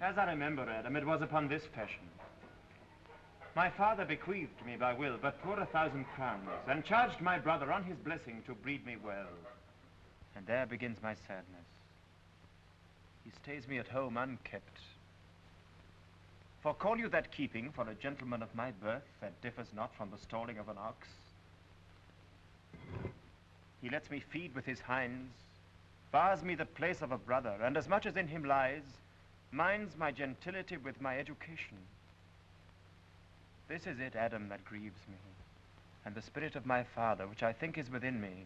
As I remember, Adam, it was upon this fashion. My father bequeathed me by will but poor 1,000 crowns, and charged my brother on his blessing to breed me well. And there begins my sadness. He stays me at home unkept. For call you that keeping for a gentleman of my birth that differs not from the stalling of an ox? He lets me feed with his hinds, bars me the place of a brother, and as much as in him lies, minds my gentility with my education. This is it, Adam, that grieves me, and the spirit of my father, which I think is within me,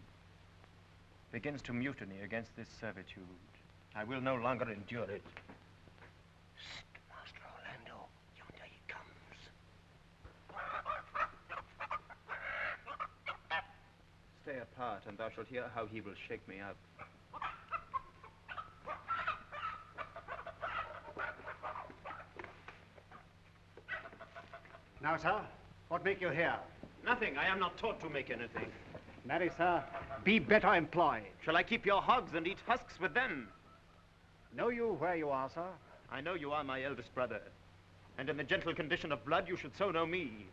begins to mutiny against this servitude. I will no longer endure it. Psst, Master Orlando, yonder he comes. Stay apart, and thou shalt hear how he will shake me up. Now, sir, what make you here? Nothing. I am not taught to make anything. Marry, sir, be better employed. Shall I keep your hogs and eat husks with them? Know you where you are, sir? I know you are my eldest brother, and in the gentle condition of blood, you should so know me.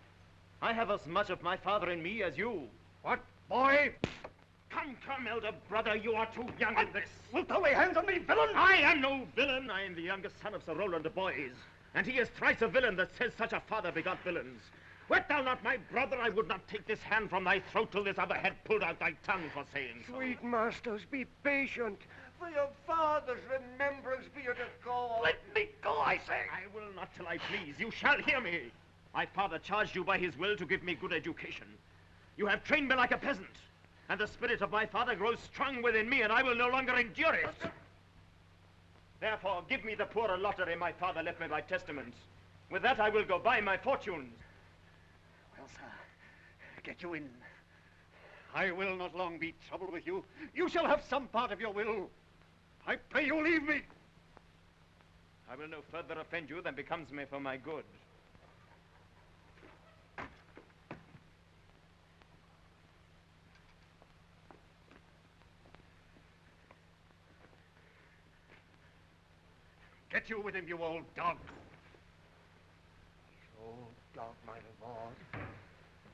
I have as much of my father in me as you. What, boy? Come, come, elder brother, you are too young in this. Wilt thou lay hands on me, villain? I am no villain. I am the youngest son of Sir Roland de Boys, and he is thrice a villain that says such a father begot villains. Wert thou not my brother, I would not take this hand from thy throat till this other had pulled out thy tongue for saying so. Sweet masters, be patient. For your father's remembrance be it a call. Let me go, I say. I will not till I please. You shall hear me. My father charged you by his will to give me good education. You have trained me like a peasant, and the spirit of my father grows strong within me, and I will no longer endure it. Therefore, give me the poor lottery my father left me by testament. With that, I will go buy my fortunes. Well, sir, get you in. I will not long be troubled with you. You shall have some part of your will. I pray you leave me. I will no further offend you than becomes me for my good. Get you with him, you old dog. Old dog, my lord.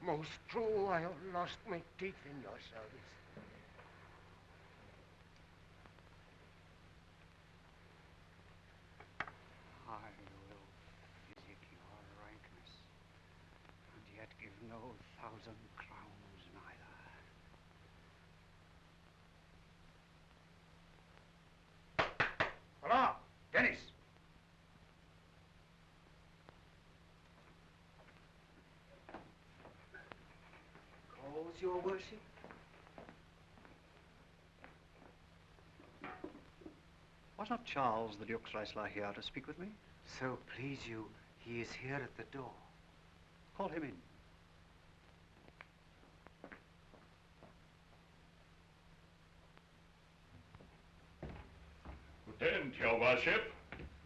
Most true, I have lost my teeth in your service. I will physic your rankness, and yet give no 1,000 crowns neither. Hola, Dennis! Calls, your worship? Was not Charles the Duke's Wrestler here to speak with me? So please you, he is here at the door. Call him in. Good end, your worship.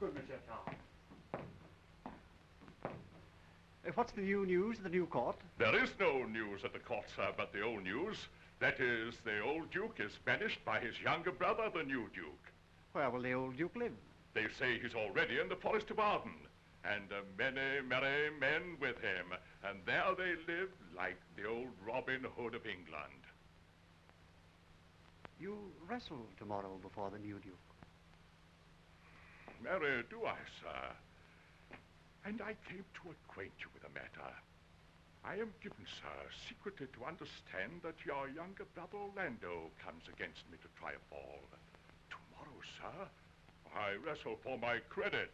Good, Monsieur Charles. What's the new news at the new court? There is no news at the court, sir, but the old news. That is, the old Duke is banished by his younger brother, the new Duke. Where will the old Duke live? They say he's already in the forest of Arden, and many merry men with him, and there they live like the old Robin Hood of England. You wrestle tomorrow before the new Duke. Marry, do I, sir? And I came to acquaint you with the matter. I am given, sir, secretly to understand that your younger brother Orlando comes against me to try a fall. Tomorrow, sir, I wrestle for my credit,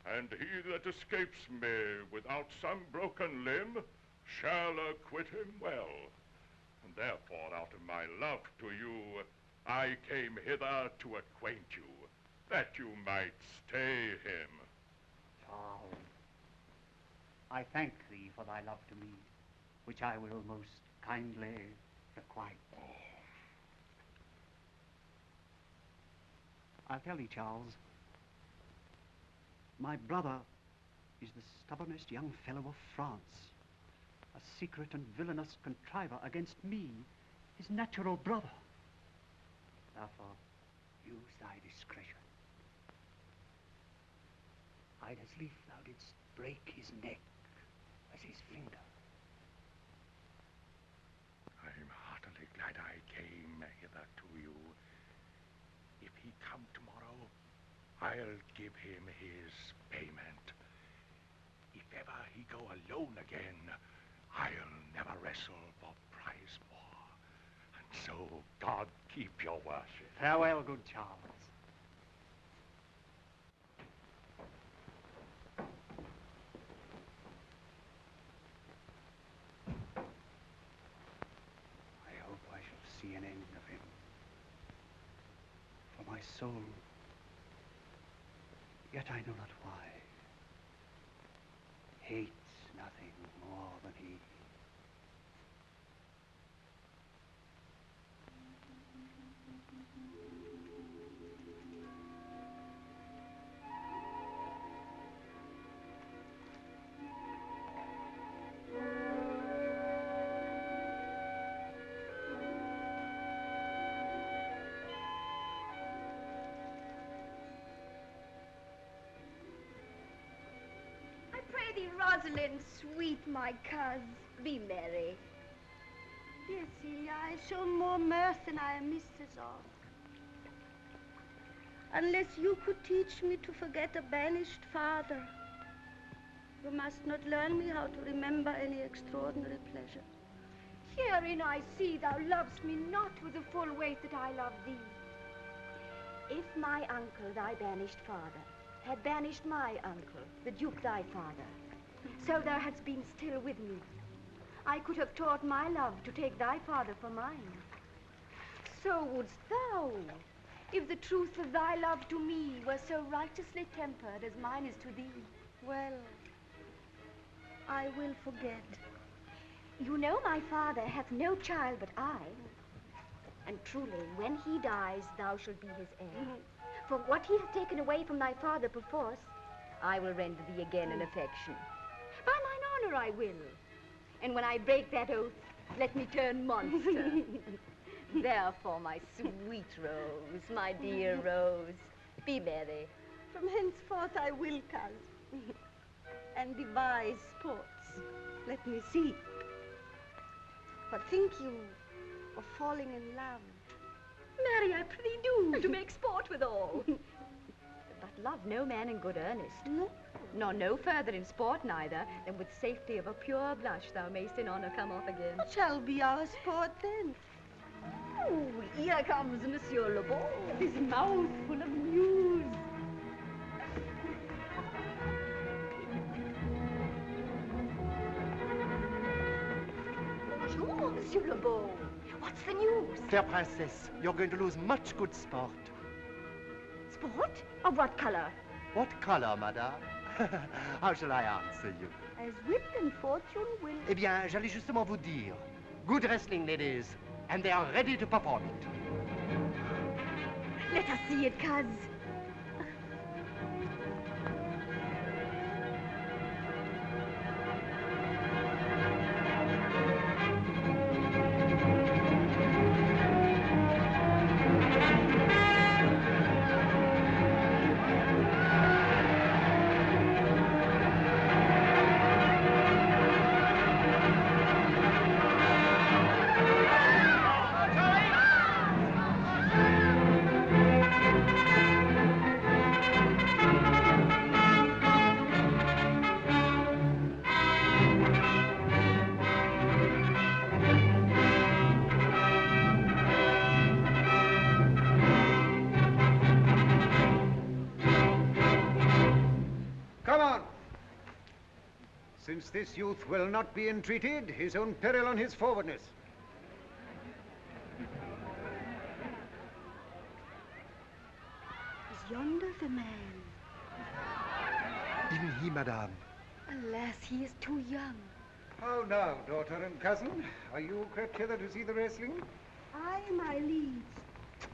and he that escapes me without some broken limb shall acquit him well. And therefore, out of my love to you, I came hither to acquaint you, that you might stay him. Charles, I thank thee for thy love to me, which I will most kindly requite. I'll tell thee, Charles, my brother is the stubbornest young fellow of France, a secret and villainous contriver against me, his natural brother. Therefore, use thy discretion. I'd as lief thou didst break his neck as his finger. I'm heartily glad I came hither to you. If he come tomorrow, I'll give him his payment. If ever he go alone again, I'll never wrestle for prize more. And so, God keep your worship. Farewell, good Charles. I hope I shall see an end of him. For my soul, yet I know not why, hates nothing more than he. Rosalind, sweet my coz, be merry. Dear Celia, I've shown more mirth than I am mistress of. Unless you could teach me to forget a banished father, you must not learn me how to remember any extraordinary pleasure. Herein I see thou lovest me not with the full weight that I love thee. If my uncle, thy banished father, had banished my uncle, the Duke thy father, so thou hadst been still with me, I could have taught my love to take thy father for mine. So wouldst thou, if the truth of thy love to me were so righteously tempered as mine is to thee. Well, I will forget. You know my father hath no child but I, and truly, when he dies, thou shalt be his heir. For what he hath taken away from thy father perforce, I will render thee again in affection. By mine honor I will. And when I break that oath, let me turn monster. Therefore, my sweet Rose, my dear Rose, be merry. From henceforth I will, coz, and devise sports. Let me see. But think you of falling in love? Marry, I prithee do, to make sport withal. But love no man in good earnest. No? Nor no further in sport neither, than with safety of a pure blush thou mayst in honor come off again. What shall be our sport then? Oh, here comes Monsieur Le Beau. His mouth full of news. Bonjour, Monsieur Le Beau. What's the news? Fair princess, you're going to lose much good sport. Sport? Of what color? What color, madame? How shall I answer you? As wit and fortune will. Eh bien, j'allais justement vous dire. Good wrestling, ladies, and they are ready to perform it. Let us see it, coz. Since this youth will not be entreated, his own peril on his forwardness. Is yonder the man? Even he, madame. Alas, he is too young. How now, daughter and cousin? Are you crept hither to see the wrestling? Aye, my liege.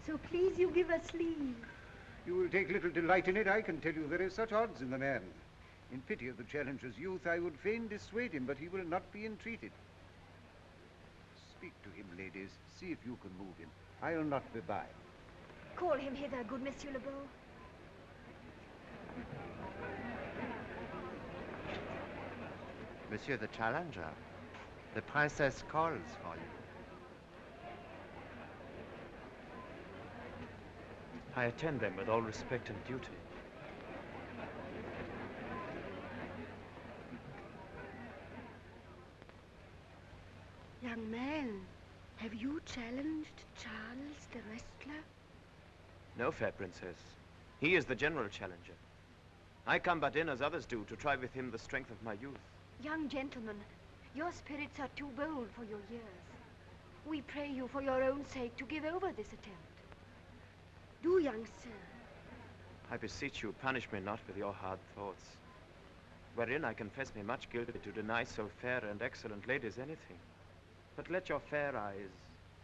So please you give us leave. You will take little delight in it, I can tell you. There is such odds in the man. In pity of the challenger's youth, I would fain dissuade him, but he will not be entreated. Speak to him, ladies. See if you can move him. I'll not be by. Call him hither, good Monsieur Le Beau. Monsieur the Challenger, the Princess calls for you. I attend them with all respect and duty. Young man, have you challenged Charles the wrestler? No, fair princess. He is the general challenger. I come but in as others do to try with him the strength of my youth. Young gentleman, your spirits are too bold for your years. We pray you for your own sake to give over this attempt. Do, young sir. I beseech you, punish me not with your hard thoughts, wherein I confess me much guilty to deny so fair and excellent ladies anything. But let your fair eyes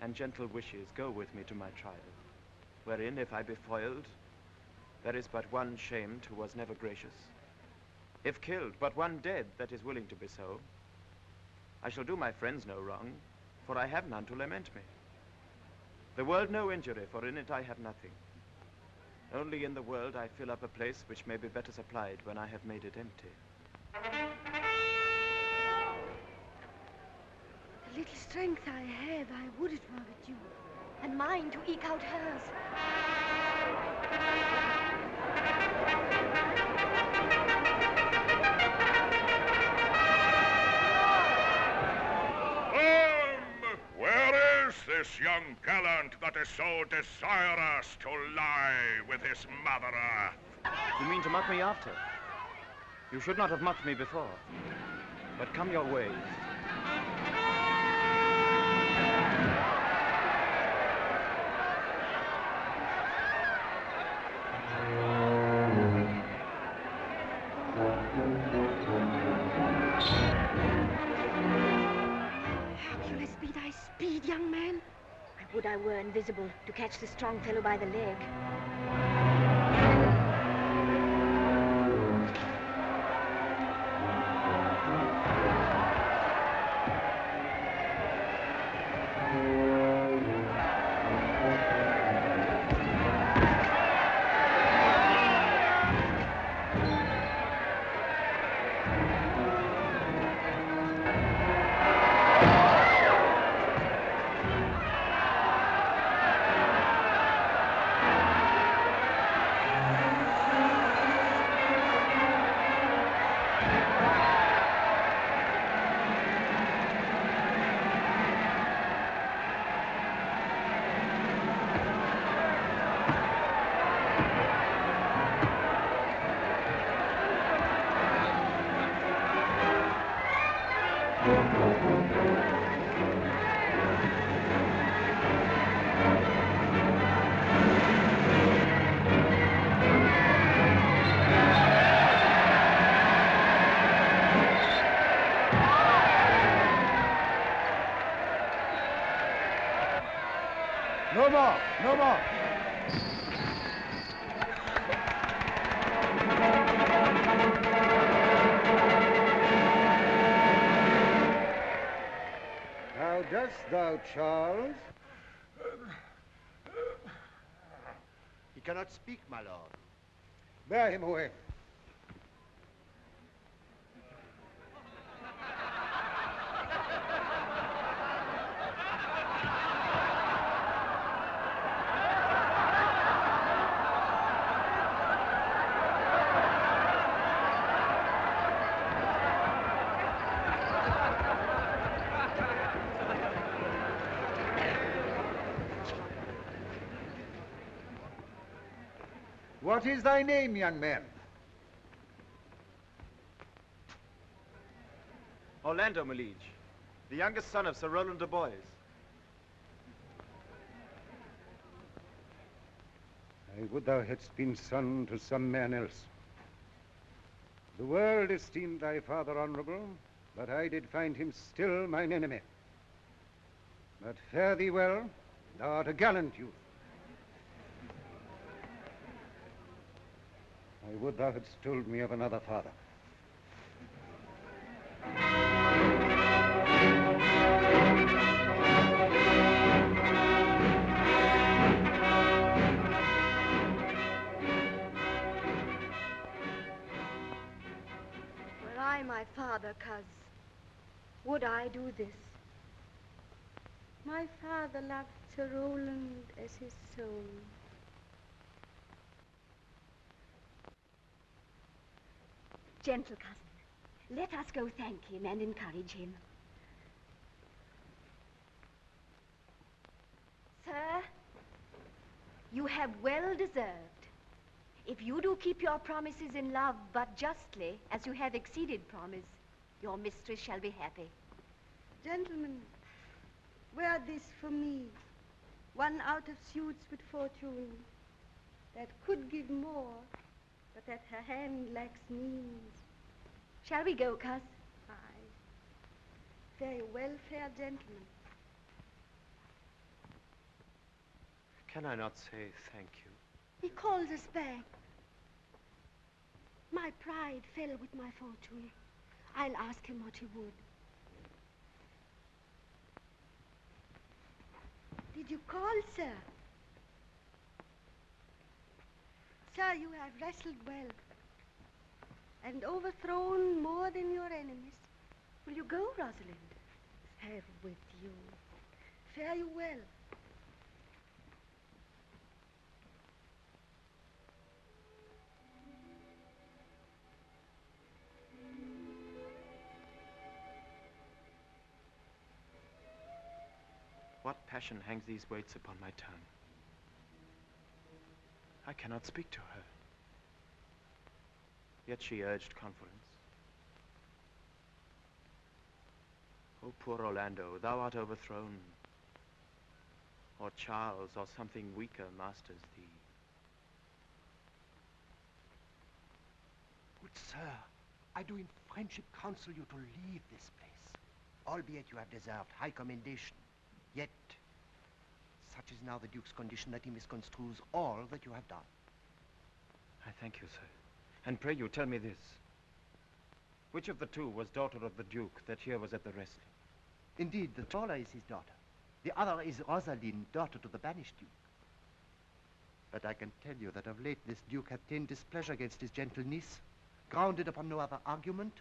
and gentle wishes go with me to my trial, wherein, if I be foiled, there is but one shamed who was never gracious. If killed, but one dead that is willing to be so. I shall do my friends no wrong, for I have none to lament me. The world no injury, for in it I have nothing. Only in the world I fill up a place which may be better supplied when I have made it empty. The little strength I have, I would it were with you. And mine to eke out hers. Where is this young gallant that is so desirous to lie with his mother earth? You mean to mock me after? You should not have mocked me before. But come your ways. Hercules be thy speed, young man. I would I were invisible to catch the strong fellow by the leg. No more! How dost thou, Charles? He cannot speak, my lord. Bear him away. What is thy name, young man? Orlando, my liege, the youngest son of Sir Roland de Boys. I would thou hadst been son to some man else. The world esteemed thy father honorable, but I did find him still mine enemy. But fare thee well, thou art a gallant youth. I would thou hadst told me of another father. Were I my father, coz, would I do this? My father loved Sir Roland as his soul. Gentle cousin, let us go thank him and encourage him. Sir, you have well deserved. If you do keep your promises in love but justly, as you have exceeded promise, your mistress shall be happy. Gentlemen, wear this for me, one out of suits with fortune, that could give more, but that her hand lacks means. Shall we go, coz? Aye. Very well, fair gentlemen. Can I not say thank you? He calls us back. My pride fell with my fortune. I'll ask him what he would. Did you call, sir? Sir, you have wrestled well and overthrown more than your enemies. Will you go, Rosalind? Have with you. Fare you well. What passion hangs these weights upon my tongue? I cannot speak to her. Yet she urged conference. O poor Orlando, thou art overthrown. Or Charles, or something weaker masters thee. Good sir, I do in friendship counsel you to leave this place, albeit you have deserved high commendation. Yet, such is now the Duke's condition that he misconstrues all that you have done. I thank you, sir. And pray you, tell me this. Which of the two was daughter of the Duke that here was at the wrestling? Indeed, the taller is his daughter. The other is Rosalind, daughter to the banished Duke. But I can tell you that of late this Duke hath ta'en displeasure against his gentle niece, grounded upon no other argument,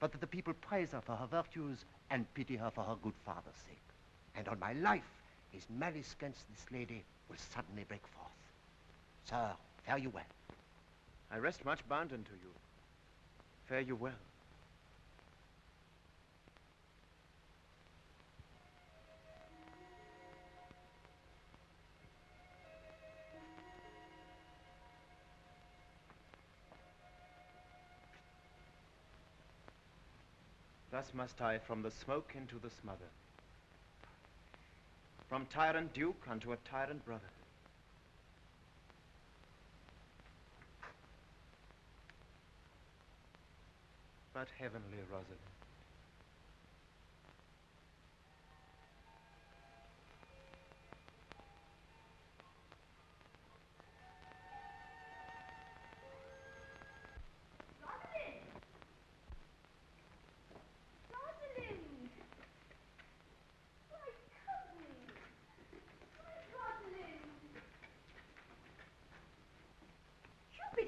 but that the people praise her for her virtues and pity her for her good father's sake. And on my life, his malice against this lady will suddenly break forth. Sir, fare you well. I rest much bounden to you. Fare you well. Thus must I from the smoke into the smother, from tyrant duke unto a tyrant brother. But heavenly Rosalind,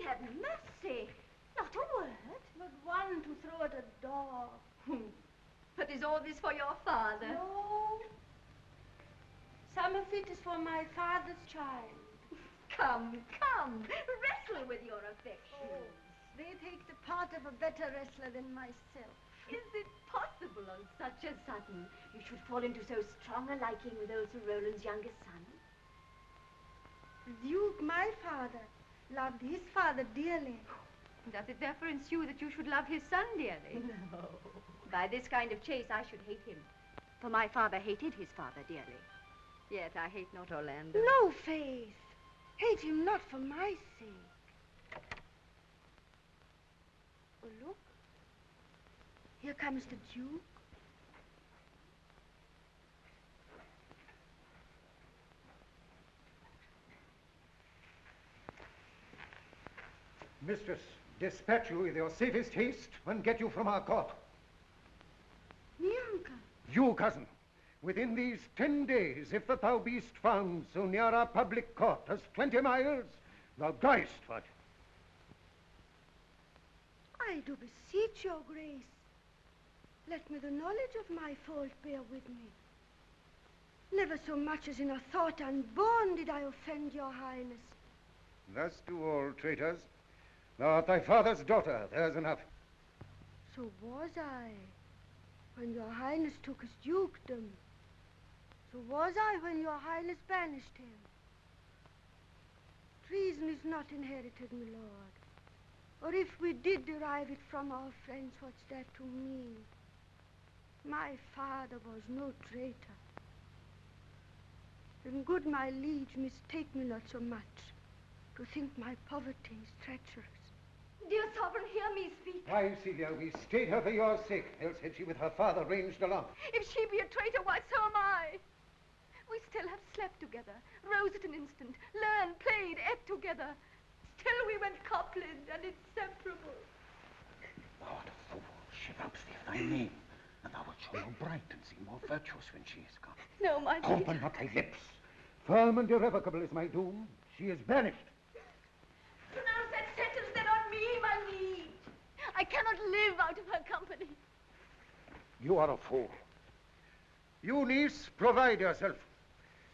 Have mercy. Not a word. Not one to throw at a dog. But is all this for your father? No. Some of it is for my father's child. Come, come. Wrestle with your affection. Oh, they take the part of a better wrestler than myself. Is it possible on such a sudden you should fall into so strong a liking with old Sir Roland's youngest son? The Duke, my father, loved his father dearly. Does it therefore ensue that you should love his son dearly? No. By this kind of chase, I should hate him. For my father hated his father dearly. Yet I hate not Orlando. No, Faith. Hate him not for my sake. Oh, look. Here comes the Duke. Mistress, dispatch you with your safest haste and get you from our court. Me, uncle. You, cousin, within these 10 days, if that thou beest found so near our public court as 20 miles, thou diest for it. I do beseech your grace. Let me the knowledge of my fault bear with me. Never so much as in a thought unborn did I offend your highness. Thus do all traitors. Thou art thy father's daughter, there's enough. So was I, when your highness took his dukedom. So was I when your highness banished him. Treason is not inherited, my lord. Or if we did derive it from our friends, what's that to me? My father was no traitor. And good my liege, mistake me not so much, to think my poverty is treacherous. Dear sovereign, hear me speak. Why, Celia, we stayed her for your sake, else had she with her father ranged along. If she be a traitor, why, so am I. We still have slept together, rose at an instant, learned, played, ate together. Still we went coupled and inseparable. Thou art a fool. She vouched thee thy name, and thou wilt show more bright and seem more virtuous when she is gone. No, my dear. Open not thy lips. Firm and irrevocable is my doom. She is banished. Pronounce that sentence then on me, my liege. I cannot live out of her company. You are a fool. You, niece, provide yourself.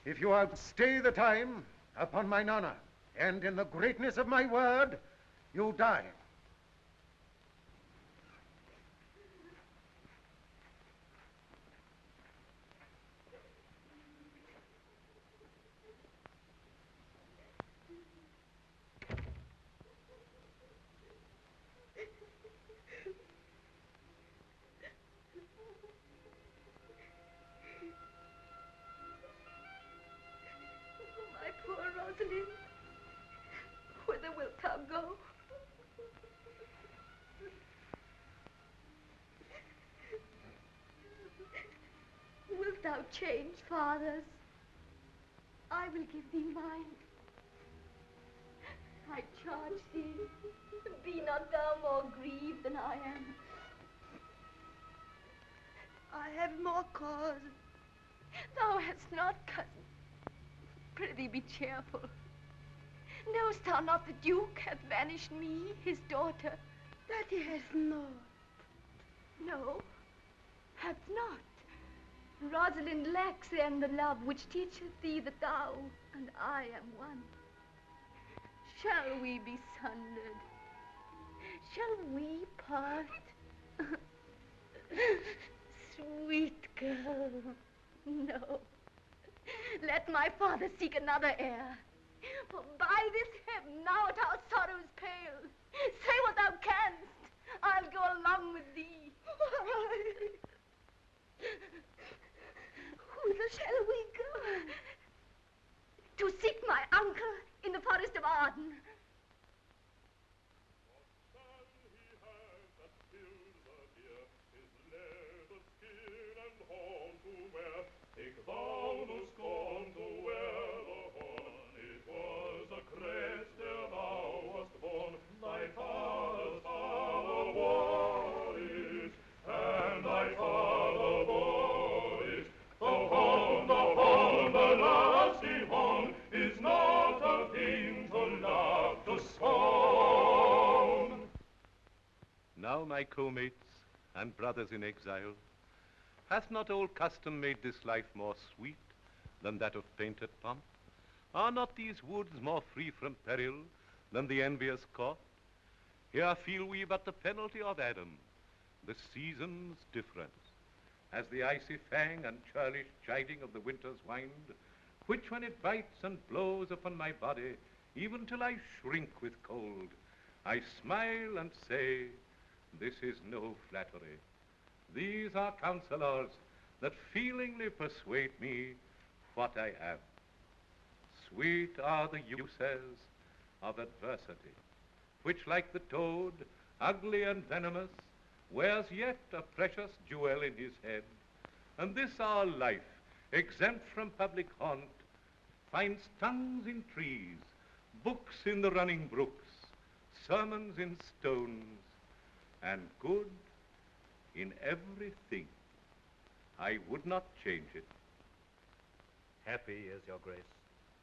If you outstay the time, upon mine honor, and in the greatness of my word, you die. My poor Rosalind, whither wilt thou go? Wilt thou change fathers? I will give thee mine. I charge thee, be not thou more grieved than I am. I have more cause. Thou hast not, cousin. Prithee be cheerful. Knowest thou not the Duke hath banished me, his daughter? That he hath not. No, hath not. Rosalind lacks then the love which teacheth thee that thou and I am one. Shall we be sundered? Shall we part? Sweet girl, no. Let my father seek another heir. For by this heaven, now at our sorrows pale, say what thou canst, I'll go along with thee. Whither shall we go? To seek my uncle in the forest of Arden. Now, my co-mates and brothers in exile, hath not old custom made this life more sweet than that of painted pomp? Are not these woods more free from peril than the envious court? Here feel we but the penalty of Adam, the season's difference, as the icy fang and churlish chiding of the winter's wind, which when it bites and blows upon my body, even till I shrink with cold, I smile and say, this is no flattery. These are counselors that feelingly persuade me what I am. Sweet are the uses of adversity, which like the toad, ugly and venomous, wears yet a precious jewel in his head. And this our life, exempt from public haunt, finds tongues in trees, books in the running brooks, sermons in stones, and good in everything. I would not change it. Happy is your grace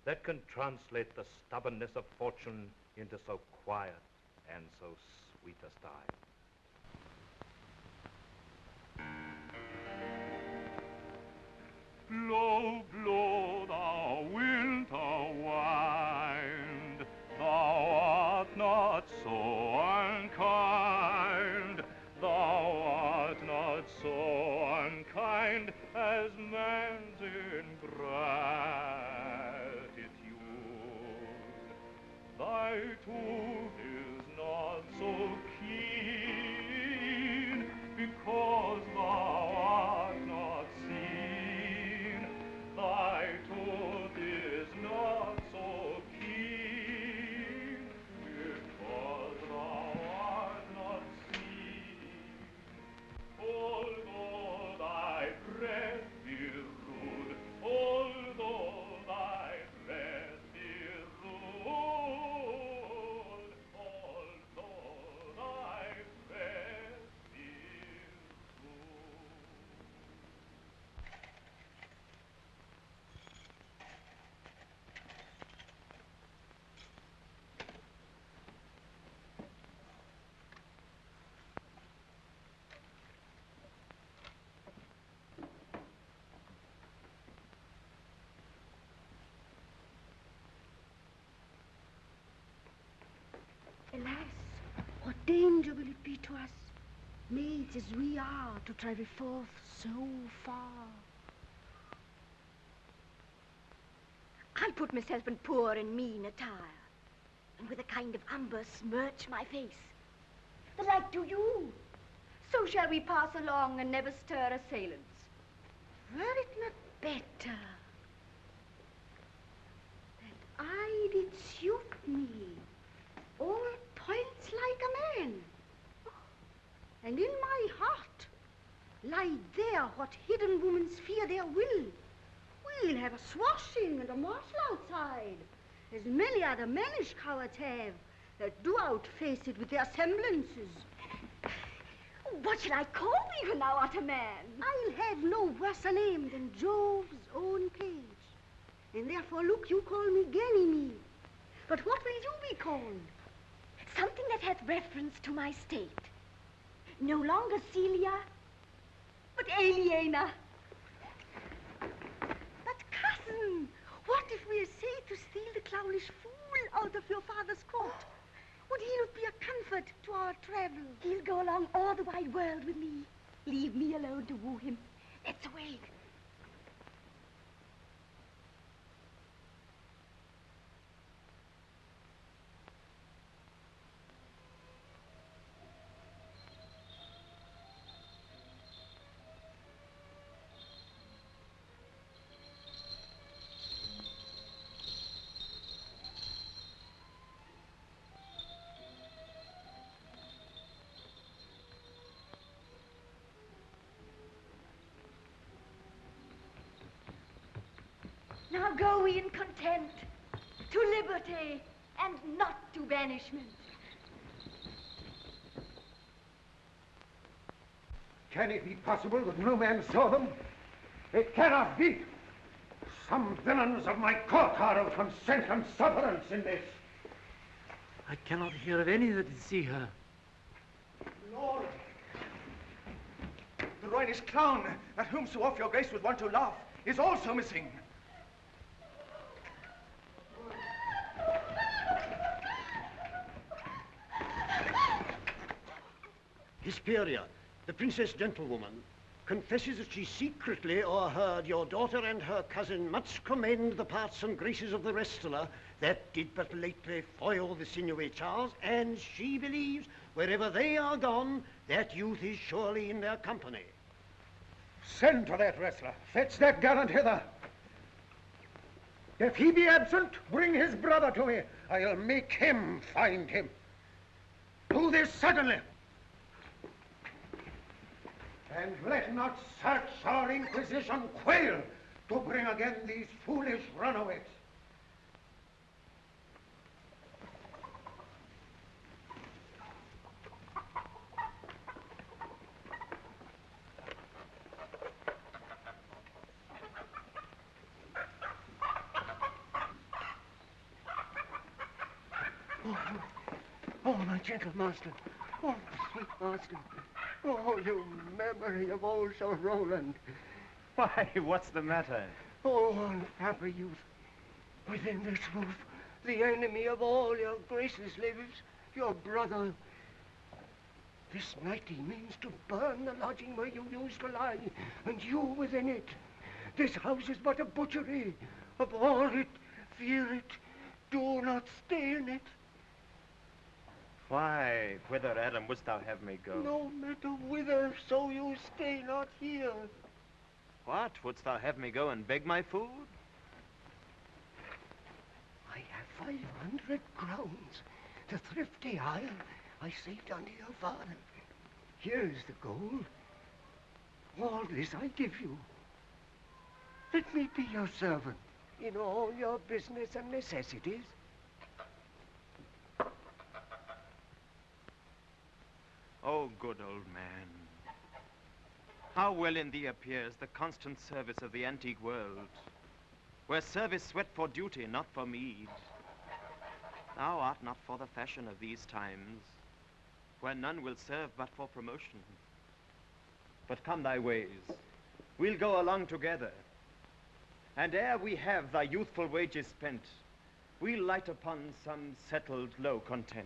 that can translate the stubbornness of fortune into so quiet and so sweet a style. Alas, what danger will it be to us, maids as we are, to travel forth so far? I'll put myself in poor and mean attire, and with a kind of umber smirch my face. The like do you. So shall we pass along and never stir assailants. Were it not better that I did suit me, all points like a man, and in my heart lie there what hidden women's fear their will? We'll have a swashing and a marshal outside, as many other mannish cowards have, that do outface it with their semblances. What shall I call thee when thou art a man? I'll have no worse a name than Jove's own page. And therefore, look, you call me Ganymede. But what will you be called? Something that hath reference to my state. No longer Celia, but Aliena. But cousin, what if we essay to steal the clownish fool out of your father's court? Would he not be a comfort to our travel? He'll go along all the wide world with me. Leave me alone to woo him. Let's away. Now go we in content to liberty and not to banishment. Can it be possible that no man saw them? It cannot be. Some villains of my court are of consent and sufferance in this. I cannot hear of any that did see her. Lord, the ruinous clown, at whom so oft your grace would want to laugh, is also missing. Hesperia, the princess gentlewoman, confesses that she secretly o'erheard your daughter and her cousin much commend the parts and graces of the wrestler that did but lately foil the sinewy Charles, and she believes wherever they are gone, that youth is surely in their company. Send to that wrestler. Fetch that gallant hither. If he be absent, bring his brother to me. I'll make him find him. Do this suddenly. And let not search or inquisition quail to bring again these foolish runaways. Oh, my gentle master. Oh, sweet master. Oh, you memory of old Sir Roland. Why, what's the matter? Oh, unhappy youth. Within this roof, the enemy of all your graces lives, your brother. This night he means to burn the lodging where you used to lie, and you within it. This house is but a butchery. Abhor it, fear it, do not stay in it. Why, whither, Adam, wouldst thou have me go? No matter whither, so you stay not here. What, wouldst thou have me go and beg my food? I have 500 crowns, the thrifty isle I saved unto your father. Here's the gold. All this I give you. Let me be your servant in all your business and necessities. Oh, good old man. How well in thee appears the constant service of the antique world, where service sweat for duty, not for meed. Thou art not for the fashion of these times, where none will serve but for promotion. But come thy ways, we'll go along together, and ere we have thy youthful wages spent, we'll light upon some settled low content.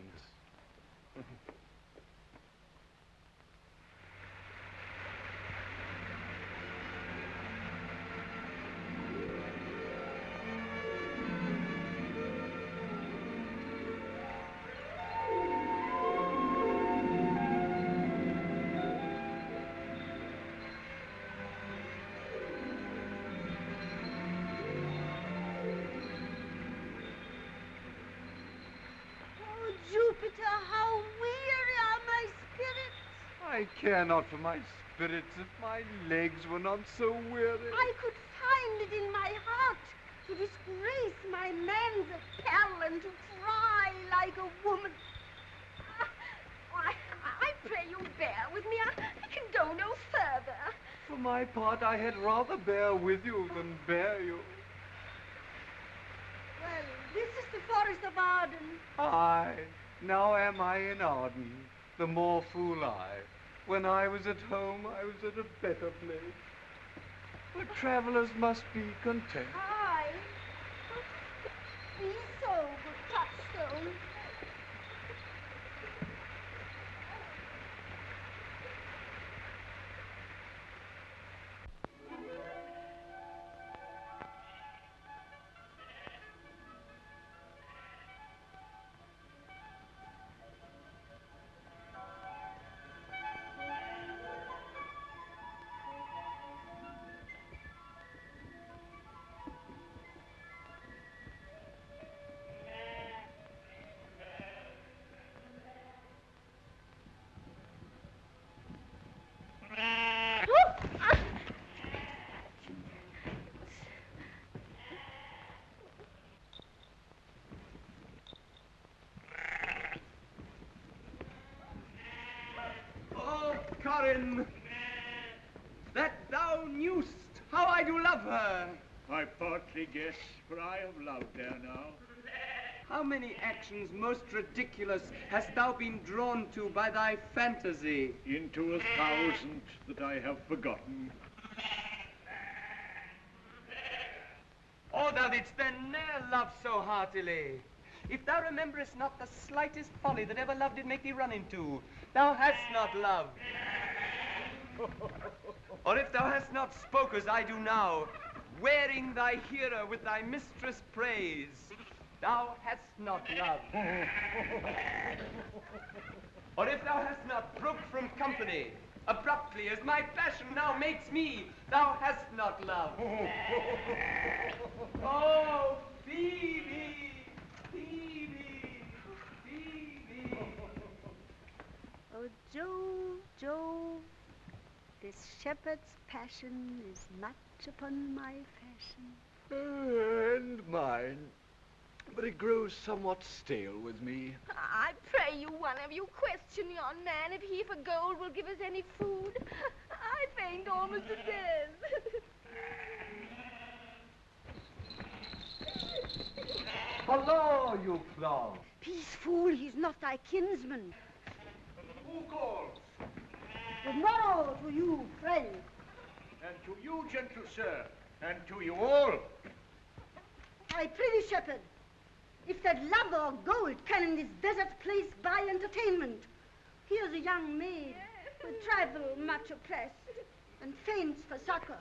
I care not for my spirits if my legs were not so weary. I could find it in my heart to disgrace my man's apparel and to cry like a woman. I pray you bear with me. I can go no further. For my part, I had rather bear with you than bear you. Well, this is the forest of Arden. Aye, now am I in Arden, the more fool I. When I was at home, I was at a better place. But travellers must be content. Aye. Be so, good touchstone. That thou knewst how I do love her. I partly guess, for I have loved her now. How many actions most ridiculous hast thou been drawn to by thy fantasy? Into 1,000 that I have forgotten. Oh, thou didst then ne'er love so heartily. If thou rememberest not the slightest folly that ever love did make thee run into, thou hast not loved. Or if thou hast not spoke as I do now, wearing thy hearer with thy mistress' praise, thou hast not loved. Or if thou hast not broke from company, abruptly as my passion now makes me, thou hast not loved. Oh, Phoebe! Phoebe! Phoebe! Oh, Jove, this shepherd's passion is much upon my fashion. And mine. But it grows somewhat stale with me. I pray you, one of you, question yon man if he for gold will give us any food. I faint almost to death. Hello, you clown. Peace, fool, he's not thy kinsman. Who calls? Good morrow to you, friend. And to you, gentle sir, and to you all. I prithee, shepherd, if that love or gold can in this desert place buy entertainment, here's a young maid who travel much oppressed and faints for succor.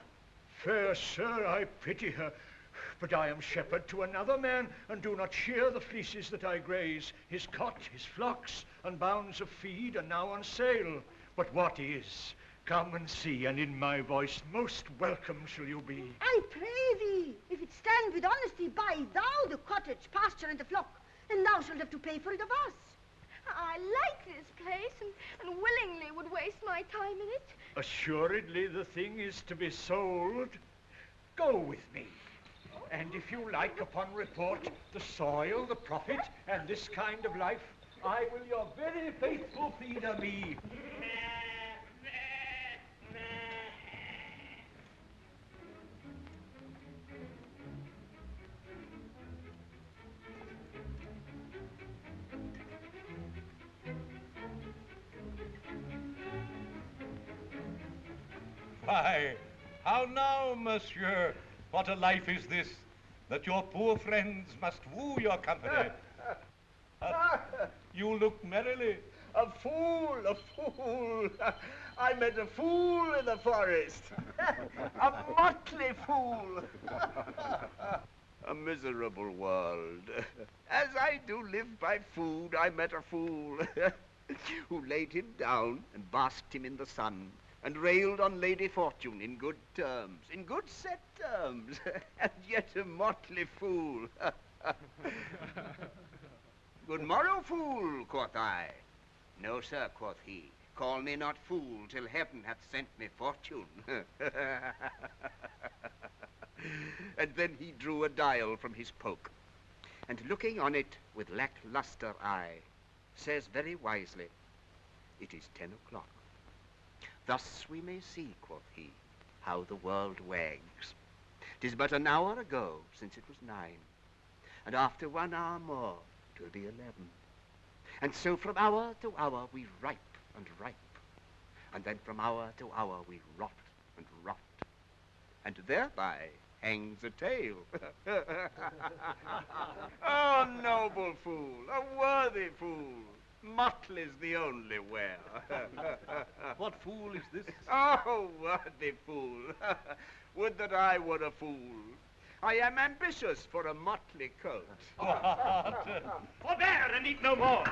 Fair sir, I pity her, but I am shepherd to another man, and do not shear the fleeces that I graze. His cot, his flocks, and bounds of feed are now on sale. But what is? Come and see, and in my voice most welcome shall you be. I pray thee, if it stand with honesty, buy thou the cottage, pasture, and the flock, and thou shalt have to pay for it of us. I like this place and willingly would waste my time in it. Assuredly the thing is to be sold. Go with me. And if you like, upon report, the soil, the profit, and this kind of life, I will your very faithful feeder be. Why, how now, monsieur? What a life is this, that your poor friends must woo your company. You look merrily. A fool, a fool. I met a fool in the forest. A motley fool. A miserable world. As I do live by food, I met a fool who laid him down and basked him in the sun and railed on Lady Fortune in good terms, in good set terms, and yet a motley fool. Good morrow, fool, quoth I. No, sir, quoth he, call me not fool till heaven hath sent me fortune. And then he drew a dial from his poke, and looking on it with lackluster eye, says very wisely, it is 10 o'clock. Thus we may see, quoth he, how the world wags. 'Tis but an hour ago since it was 9, and after 1 hour more 'twill be 11. And so from hour to hour we ripe and ripe, and then from hour to hour we rot and rot, and thereby hangs a tale. Oh, noble fool, a worthy fool, motley's the only wear. What fool is this? Oh, worthy fool, would that I were a fool. I am ambitious for a motley coat. Forbear and eat no more.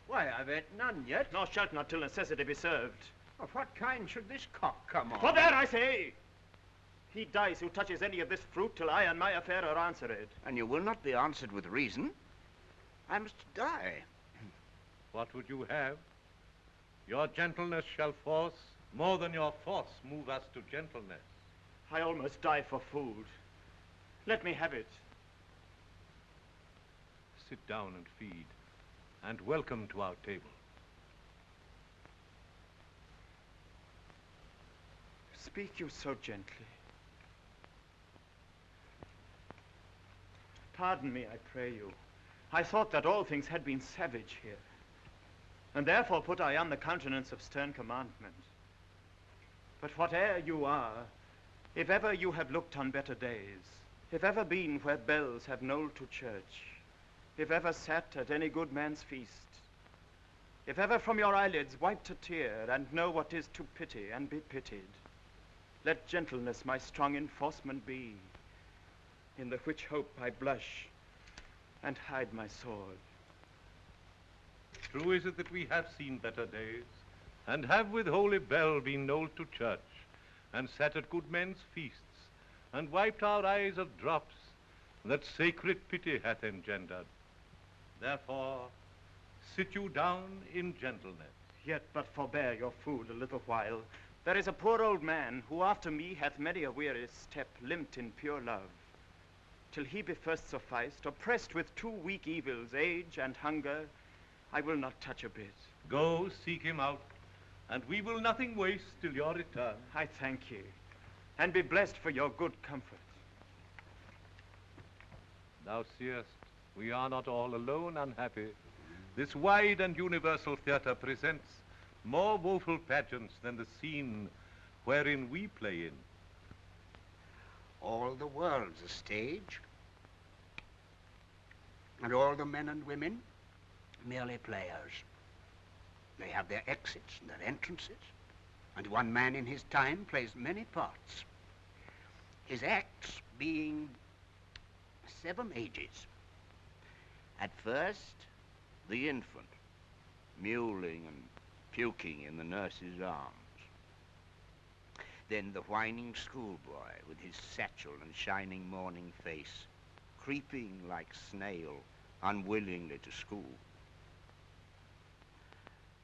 Why, I've ate none yet. Nor shalt not till necessity be served. Of what kind should this cock come on? Forbear, I say! He dies who touches any of this fruit till I and my affair are answered. And you will not be answered with reason. I must die. What would you have? Your gentleness shall force, more than your force move us to gentleness. I almost die for food. Let me have it. Sit down and feed, and welcome to our table. Speak you so gently. Pardon me, I pray you. I thought that all things had been savage here, and therefore put I on the countenance of stern commandment. But whate'er you are, if ever you have looked on better days, if ever been where bells have knolled to church, if ever sat at any good man's feast, if ever from your eyelids wiped a tear and know what is to pity and be pitied, let gentleness my strong enforcement be, in the which hope I blush and hide my sword. True is it that we have seen better days, and have with holy bell been knolled to church, and sat at good men's feasts, and wiped our eyes of drops that sacred pity hath engendered. Therefore, sit you down in gentleness. Yet but forbear your food a little while. There is a poor old man who after me hath many a weary step limped in pure love, till he be first sufficed, oppressed with 2 weak evils, age and hunger, I will not touch a bit. Go, seek him out, and we will nothing waste till your return. I thank ye, and be blessed for your good comfort. Thou seest, we are not all alone unhappy. This wide and universal theatre presents more woeful pageants than the scene wherein we play in. All the world's a stage, and all the men and women merely players. They have their exits and their entrances, and one man in his time plays many parts, his acts being 7 ages. At first, the infant, mewling and puking in the nurse's arms. Then the whining schoolboy with his satchel and shining morning face, creeping like snail, unwillingly to school.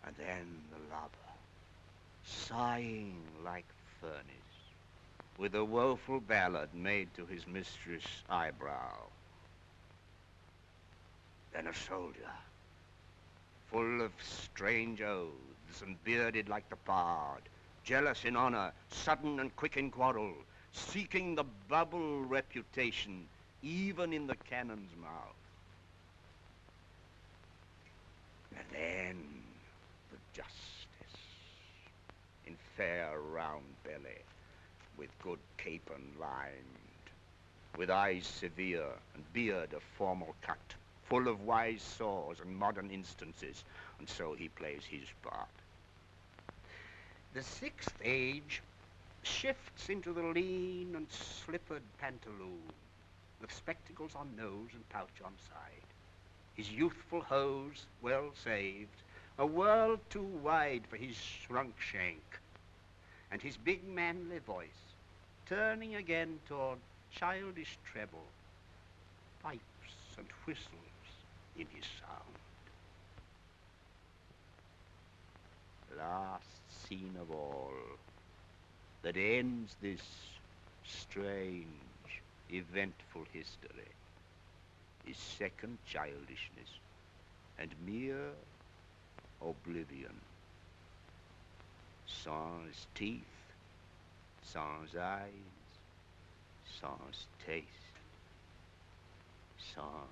And then the lover, sighing like furnace, with a woeful ballad made to his mistress' eyebrow. Then a soldier, full of strange oaths and bearded like the bard, jealous in honor, sudden and quick in quarrel, seeking the bubble reputation even in the cannon's mouth. And then the justice, in fair round belly, with good capon lined, with eyes severe and beard of formal cut, full of wise saws and modern instances, and so he plays his part. The sixth age shifts into the lean and slippered pantaloon, with spectacles on nose and pouch on side. His youthful hose well saved, a world too wide for his shrunk shank, and his big manly voice turning again toward childish treble, pipes and whistles in his sound. Last scene of all that ends this strange, eventful history is second childishness and mere oblivion. Sans teeth, sans eyes, sans taste, sans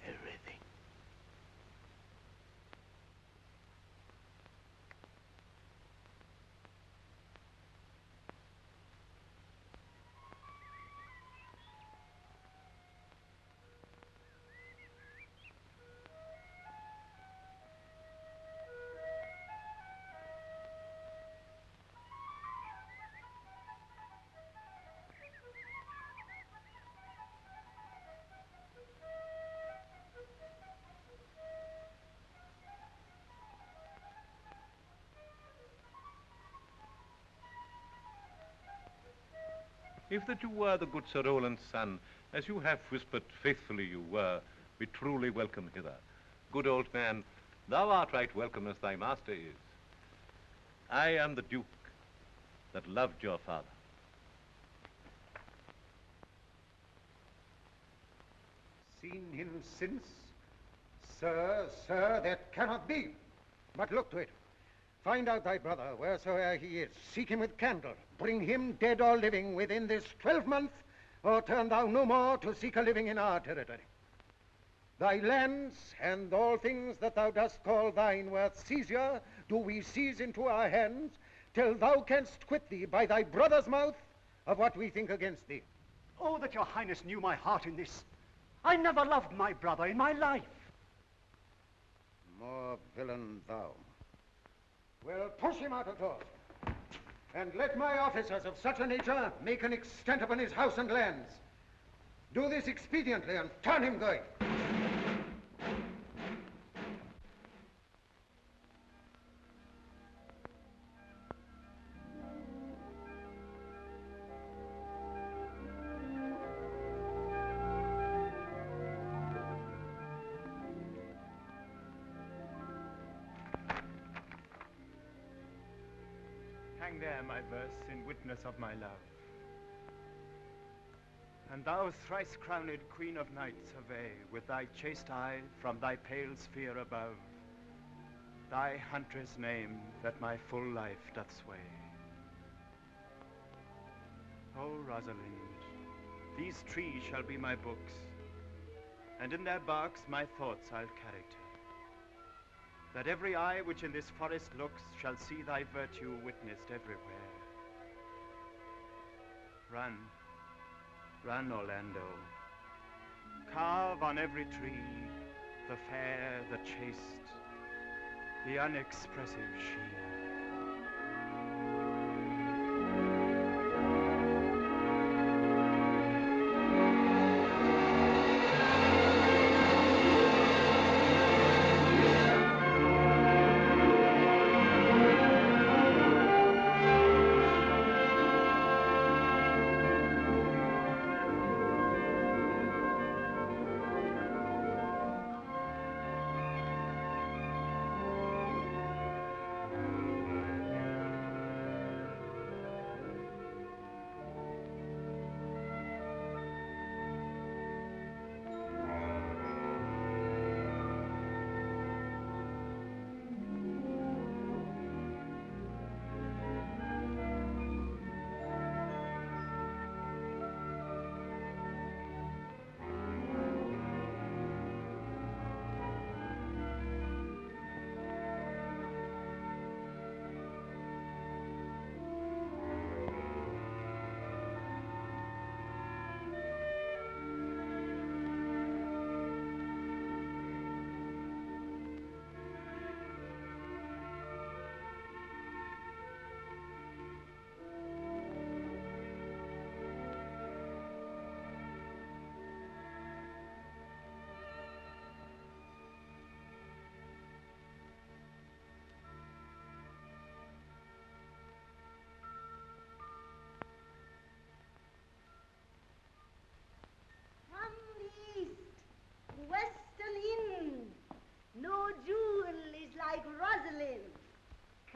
everything. If that you were the good Sir Roland's son, as you have whispered faithfully you were, be truly welcome hither. Good old man, thou art right welcome as thy master is. I am the Duke that loved your father. Seen him since? Sir, that cannot be. But look to it. Find out thy brother, wheresoe'er he is. Seek him with candor. Bring him, dead or living, within this 12-month, or turn thou no more to seek a living in our territory. Thy lands and all things that thou dost call thine worth seizure, do we seize into our hands, till thou canst quit thee by thy brother's mouth of what we think against thee. Oh, that your highness knew my heart in this. I never loved my brother in my life. More villain thou. Well, push him out of doors. And let my officers of such a nature make an extent upon his house and lands. Do this expediently and turn him going. Hang there my verse in witness of my love. And thou, thrice-crowned Queen of Night, survey with thy chaste eye from thy pale sphere above thy huntress name that my full life doth sway. O Rosalind, these trees shall be my books, and in their barks my thoughts I'll character, that every eye which in this forest looks shall see thy virtue witnessed everywhere. Run, run, Orlando. Carve on every tree the fair, the chaste, the unexpressive sheen.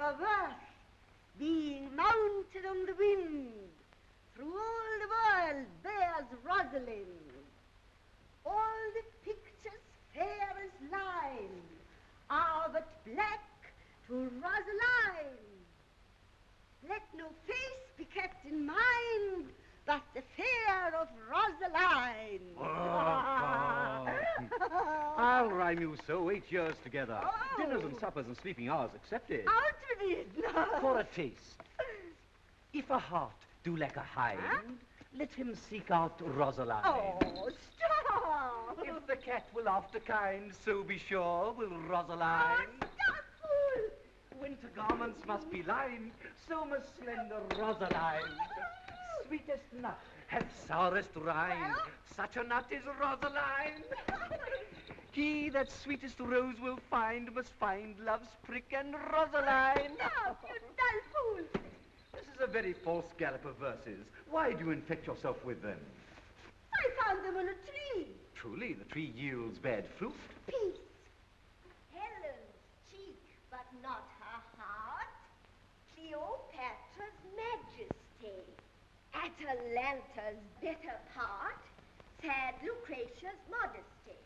traverse, being mounted on the wind. Through all the world bears Rosalind. All the pictures fair as line are but black to Rosaline. Let no face be kept in mind but the fair of Rosaline. I'll rhyme you so 8 years together. Dinners and suppers and sleeping hours accepted. Out with it. For a taste. If a heart do lack a hind, let him seek out Rosaline. Oh, stop! If the cat will after kind, so be sure will Rosaline. Oh, stop, fool! Winter garments must be lined, so must slender Rosaline. Sweetest nut hath sourest rind, such a nut is Rosaline. He that sweetest rose will find must find love's prick and Rosaline. Stop, you dull fool! This is a very false gallop of verses. Why do you infect yourself with them? I found them on a tree. Truly, the tree yields bad fruit. Peace. Helen's cheek, but not her heart. Cleopatra's majesty. Atalanta's better part. Sad Lucretia's modesty.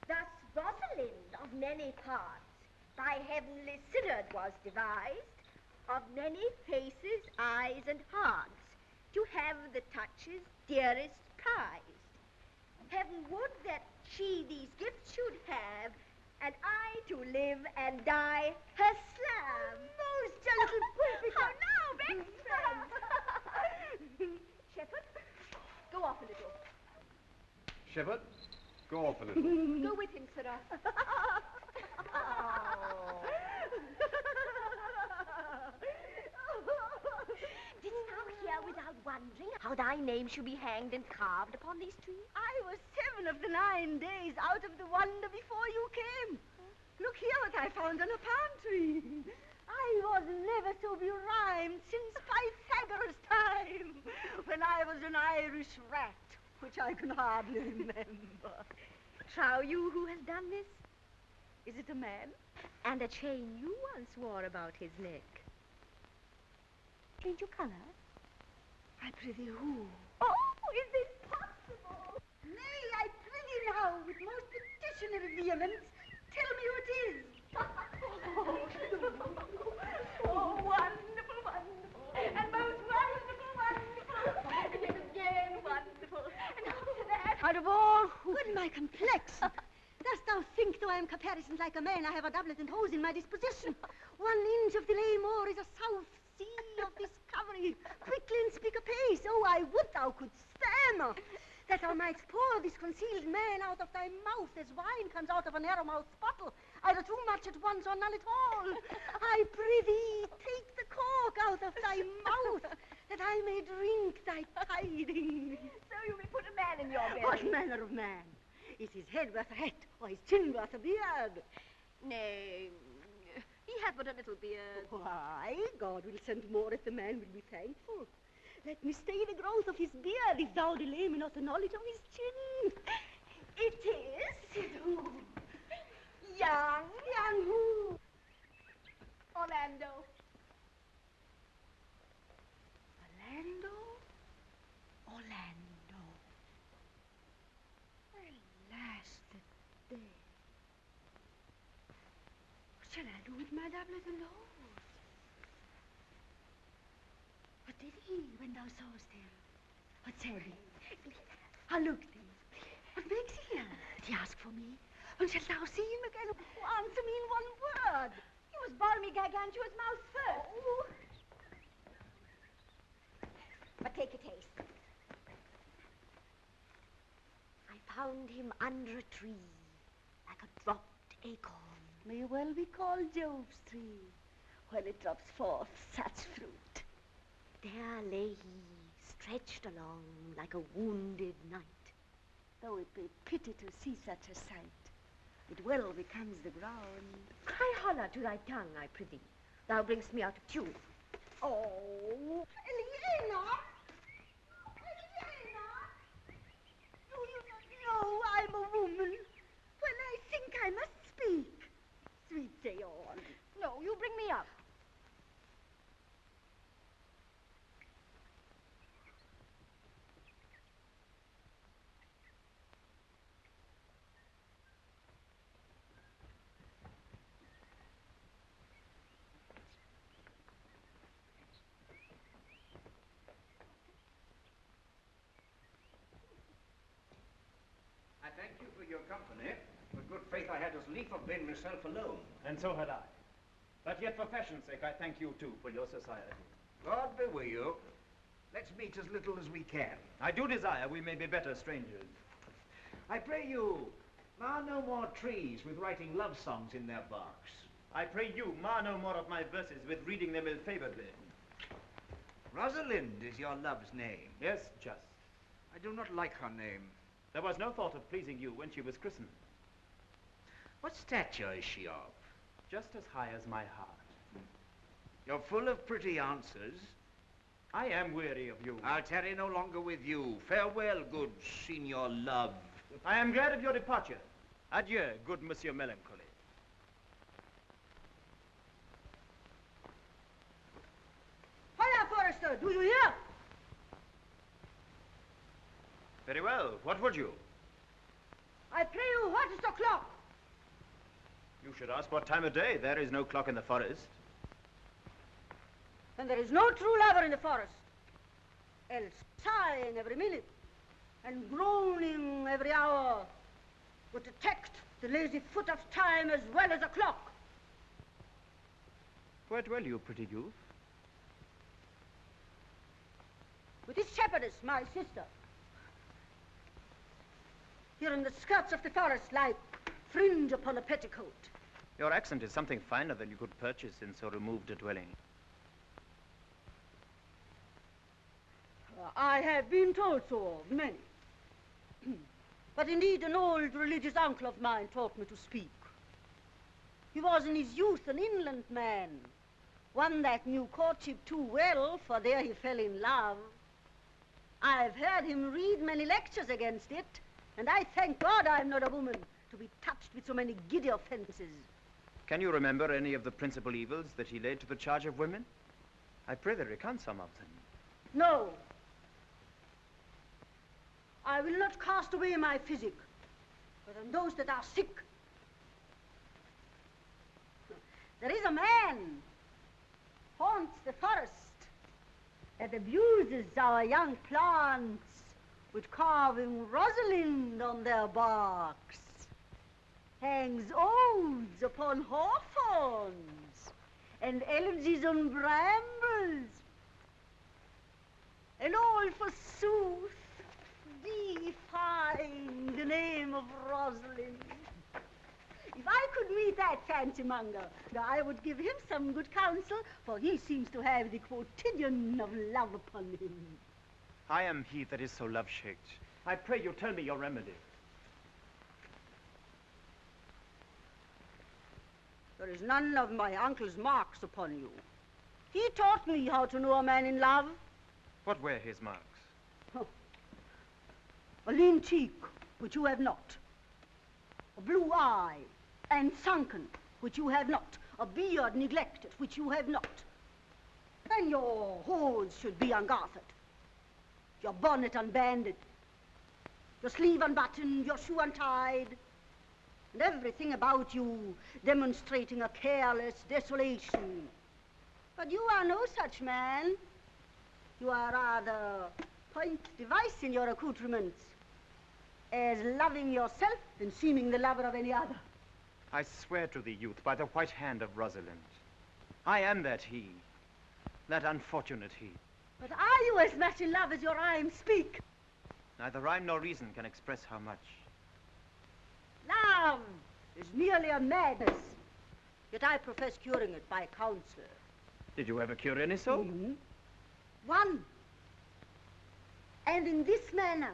Thus Rosalind of many parts by heavenly Czinner was devised, of many faces, eyes, and hearts, to have the touches dearest prized. Heaven would that she these gifts should have, and I to live and die her slave. Oh, most gentle perfect. Oh, no, best friend. Shepherd, go off a little. Shepherd, go off a little. Go with him, sirrah. Didst thou hear without wondering how thy name should be hanged and carved upon these trees? I was 7 of the 9 days out of the wonder before you came. Look here what I found on a palm tree. I was never so berhymed since Pythagoras' time, when I was an Irish rat, which I can hardly remember. Trow you who has done this? Is it a man? And a chain you once wore about his neck. Change your colour? I prithee who? Oh, is it possible? Nay, I prithee now, with most petitionary vehemence, tell me who it is. Oh, wonderful, wonderful, and most wonderful, wonderful, and yet again wonderful, and after that... Out of all, good my complexion. Dost thou think, though I am caparisoned like a man, I have a doublet and hose in my disposition? 1 inch of delay more is a south sea of discovery. Quickly and speak apace. Oh, I would thou couldst stammer, that thou mightst pour this concealed man out of thy mouth as wine comes out of a narrow-mouthed bottle, either too much at once or none at all. I prithee, take the cork out of thy mouth, that I may drink thy tidings. So you may put a man in your belly. What manner of man? Is his head worth a hat, or his chin worth a beard? Nay, he hath but a little beard. Why, God will send more if the man will be thankful. Let me stay the growth of his beard, if thou delay me not the knowledge of his chin. It is... Who? Young who? Orlando. Orlando? Alas, the day. What shall I do with my doublet and hose? What did he when thou sawest him? What said he? How looked he? What makes he here? Did he ask for me? And shalt thou see him again? Answer me in 1 word. He was balmy gargantua's mouth first. Oh. But take a taste. I found him under a tree, like a dropped acorn. May well be called Jove's tree, when it drops forth such fruit. There lay he, stretched along like a wounded knight. Though it be pity to see such a sight, it well becomes the ground. Cry holler to thy tongue, I prithee. Thou bring'st me out of tune. Oh, Eliana! Do you not know I'm a woman? When I think I must speak. Sweet Joan. No, you bring me up. thank you for your company. With good faith, I had as lief have been myself alone. And so had I. But yet, for fashion's sake, I thank you, too, for your society. God be with you. Let's meet as little as we can. I do desire we may be better strangers. I pray you, mar no more trees with writing love songs in their barks. I pray you, mar no more of my verses with reading them ill-favoredly. Rosalind is your love's name. Yes, just. I do not like her name. There was no thought of pleasing you when she was christened. What stature is she of? Just as high as my heart. You're full of pretty answers. I am weary of you. I'll tarry no longer with you. Farewell, good Signor Love. I am glad of your departure. Adieu, good Monsieur Melancholy. Hiya, Forester, do you hear? Very well. What would you? I pray you, what is the clock? You should ask what time of day. There is no clock in the forest. And there is no true lover in the forest, else sighing every minute and groaning every hour would detect the lazy foot of time as well as a clock. Where dwell you, pretty youth? With this shepherdess, my sister. Here in the skirts of the forest lie fringe upon a petticoat. Your accent is something finer than you could purchase in so removed a dwelling. I have been told so of many. But indeed an old religious uncle of mine taught me to speak. He was in his youth an inland man, one that knew courtship too well, for there he fell in love. I've heard him read many lectures against it, and I thank God I'm not a woman to be touched with so many giddy offenses. Can you remember any of the principal evils that he laid to the charge of women? I pray thee recount some of them. No. I will not cast away my physic, but on those that are sick. There is a man haunts the forest that abuses our young plants with carving Rosalind on their barks, hangs odes upon hawthorns and elegies on brambles, and all forsooth defying the name of Rosalind. If I could meet that fancy-monger, I would give him some good counsel, for he seems to have the quotidian of love upon him. I am he that is so love-shaked. I pray you tell me your remedy. There is none of my uncle's marks upon you. He taught me how to know a man in love. What were his marks? A lean cheek, which you have not. A blue eye, and sunken, which you have not. A beard neglected, which you have not. And your hose should be ungartered, your bonnet unbanded, your sleeve unbuttoned, your shoe untied, and everything about you demonstrating a careless desolation. But you are no such man. You are rather point device in your accoutrements, as loving yourself and seeming the lover of any other. I swear to thee, youth, by the white hand of Rosalind, I am that he, that unfortunate he. But are you as much in love as your rhymes speak? Neither rhyme nor reason can express how much. Love is merely a madness, yet I profess curing it by counsel. Did you ever cure any soul? Mm-hmm. One. And in this manner,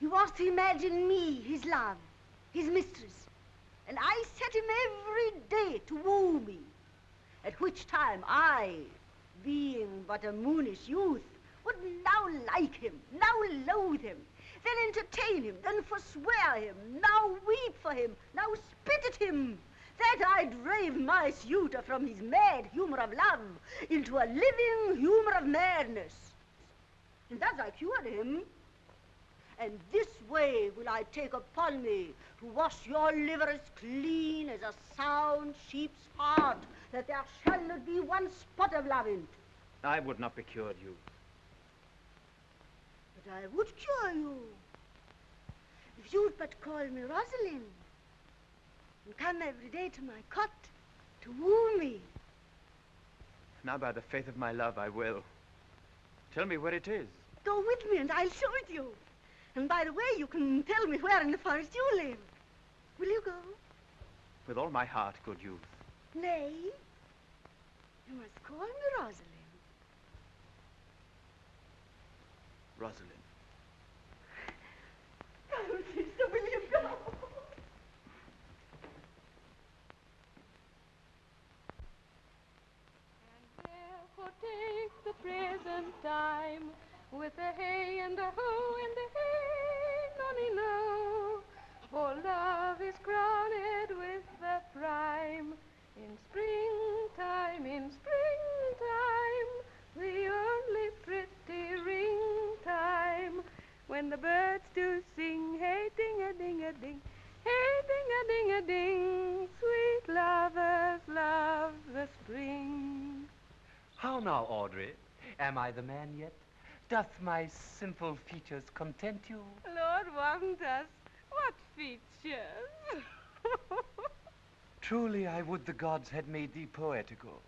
he was to imagine me his love, his mistress, and I set him every day to woo me, at which time I, being but a moonish youth, would now like him, now loathe him, then entertain him, then forswear him, now weep for him, now spit at him, that I drave my suitor from his mad humor of love into a living humor of madness. And thus I cured him. And this way will I take upon me to wash your liver as clean as a sound sheep's heart, that there shall not be one spot of love in it. I would not be cured, you. But I would cure you. If you'd but call me Rosalind and come every day to my cot to woo me. Now, by the faith of my love, I will. Tell me where it is. Go with me and I'll show it you. And by the way, you can tell me where in the forest you live. Will you go? With all my heart, good youth. Nay, you must call me Rosalind. Rosalind. Oh, sister, will you go? And therefore take the present time with a hey and a ho and a hey, nonny no. For love is crowned with the prime. In springtime, the only pretty ring time, when the birds do sing, hey ding-a-ding-a-ding, hey ding-a-ding-a-ding, sweet lovers love the spring. How now, Aubrey? Am I the man yet? Doth my simple features content you? Lord want us, what features? Truly, I would the gods had made thee poetical.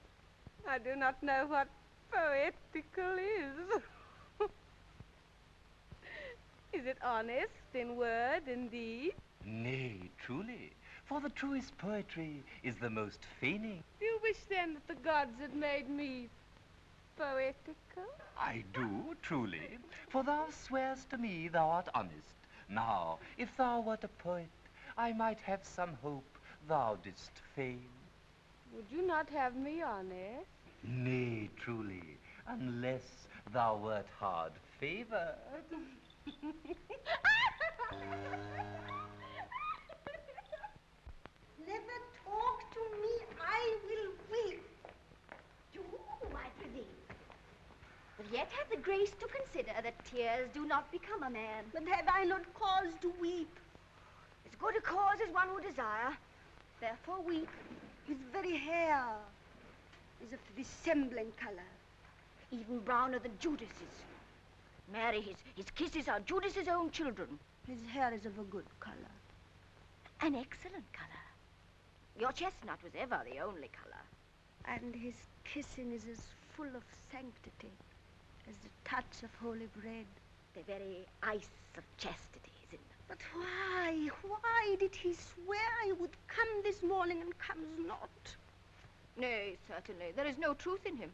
I do not know what poetical is. Is it honest in word and deed? Nay, truly, for the truest poetry is the most feigning. Do you wish then that the gods had made me poetical? I do, truly, for thou swearest to me thou art honest. Now, if thou wert a poet, I might have some hope thou didst feign. Would you not have me honest? Nay, truly, unless thou wert hard favored. Never talk to me, I will weep. Do, I prithee. But yet have the grace to consider that tears do not become a man. But have I not cause to weep? As good a cause as one would desire. Therefore weep. His very hair is of the dissembling color. Even browner than Judas's. Mary, his kisses are Judas's own children. His hair is of a good color. An excellent color. Your chestnut was ever the only color. And his kissing is as full of sanctity as the touch of holy bread. The very ice of chastity is in them. But why did he swear he would come this morning and comes not? Nay, certainly, there is no truth in him.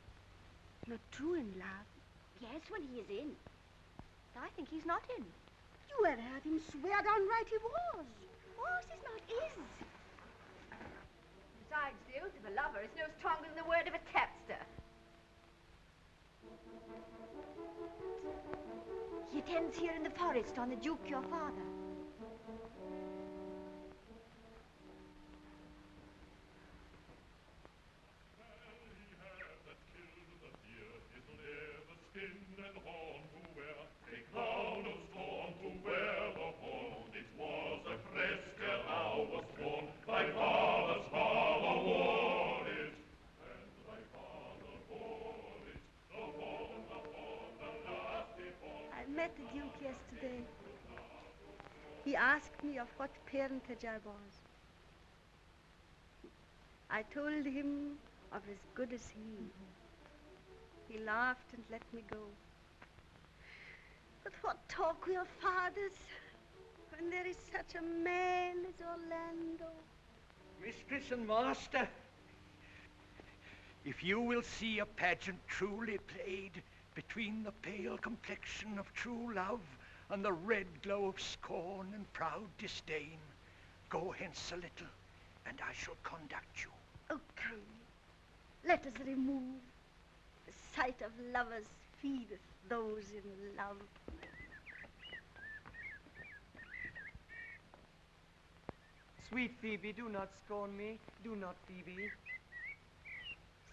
Not true in love? Yes, when he is in. I think he's not in. You have heard him swear downright he was. Was is not is. Besides, the oath of a lover is no stronger than the word of a tapster. He attends here in the forest on the Duke, your father. Yesterday, he asked me of what parentage I was. I told him of as good as he. He laughed and let me go. But what talk we of fathers when there is such a man as Orlando? Mistress and master, if you will see a pageant truly played between the pale complexion of true love and the red glow of scorn and proud disdain, go hence a little, and I shall conduct you. Oh, come, let us remove. The sight of lovers feedeth those in love. Sweet Phoebe, do not scorn me. Do not, Phoebe.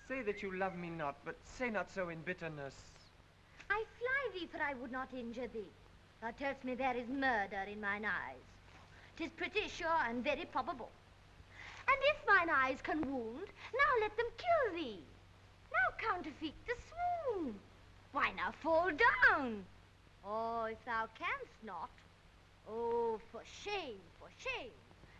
Say that you love me not, but say not so in bitterness. I fly thee, for I would not injure thee. Thou tell'st me there is murder in mine eyes. 'Tis pretty sure and very probable. And if mine eyes can wound, now let them kill thee. Now counterfeit the swoon. Why now fall down? Or if thou canst not, Oh, for shame, for shame.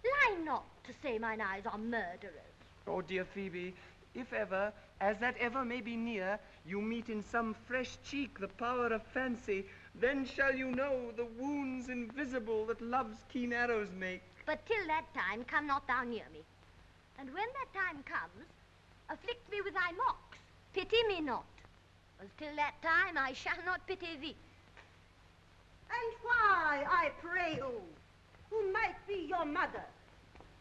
Lie not to say mine eyes are murderers. Oh, dear Phoebe, if ever, as that ever may be near, you meet in some fresh cheek the power of fancy, then shall you know the wounds invisible that love's keen arrows make. But till that time, come not thou near me. And when that time comes, afflict me with thy mocks. Pity me not. As till that time, I shall not pity thee. And why, I pray you, who might be your mother,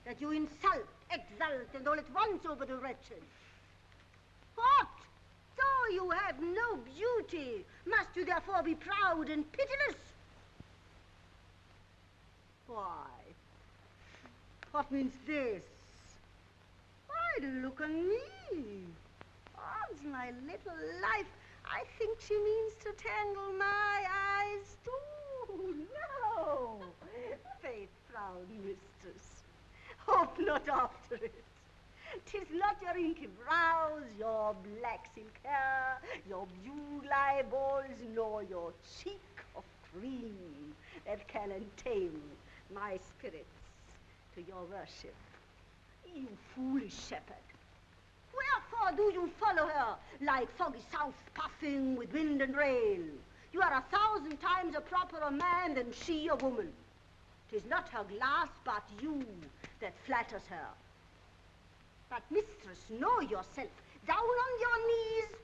that you insult, exult, and all at once over the wretched? What? Though you have no beauty, must you therefore be proud and pitiless? Why? What means this? Why, look on me. Odds my little life, I think she means to tangle my eyes too. No. Faith, proud mistress, hope not after it. 'Tis not your inky brows, your black silk hair, your bugle eyeballs, nor your cheek of cream that can tame my spirits to your worship. You foolish shepherd, wherefore do you follow her like foggy south puffing with wind and rain? You are 1,000 times a properer man than she a woman. 'Tis not her glass, but you that flatters her. But, mistress, know yourself, down on your knees,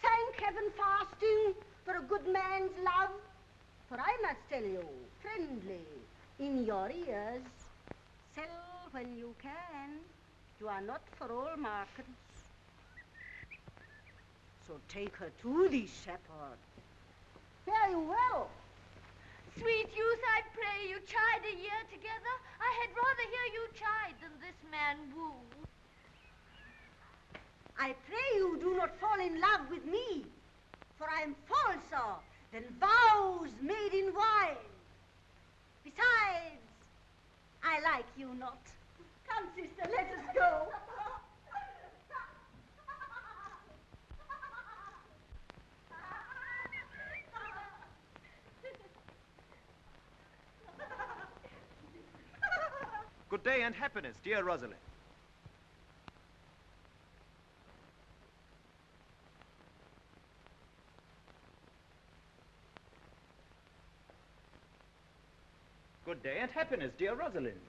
thank heaven fasting for a good man's love. For I must tell you, friendly, in your ears, sell when you can. You are not for all markets. So take her to thee, shepherd. Fare you well. Sweet youth, I pray you, chide a year together. I had rather hear you chide than this man woo. I pray you do not fall in love with me, for I am falser than vows made in wine. Besides, I like you not. Come, sister, let us go. Good day and happiness, dear Rosalind. Good day and happiness, dear Rosalind.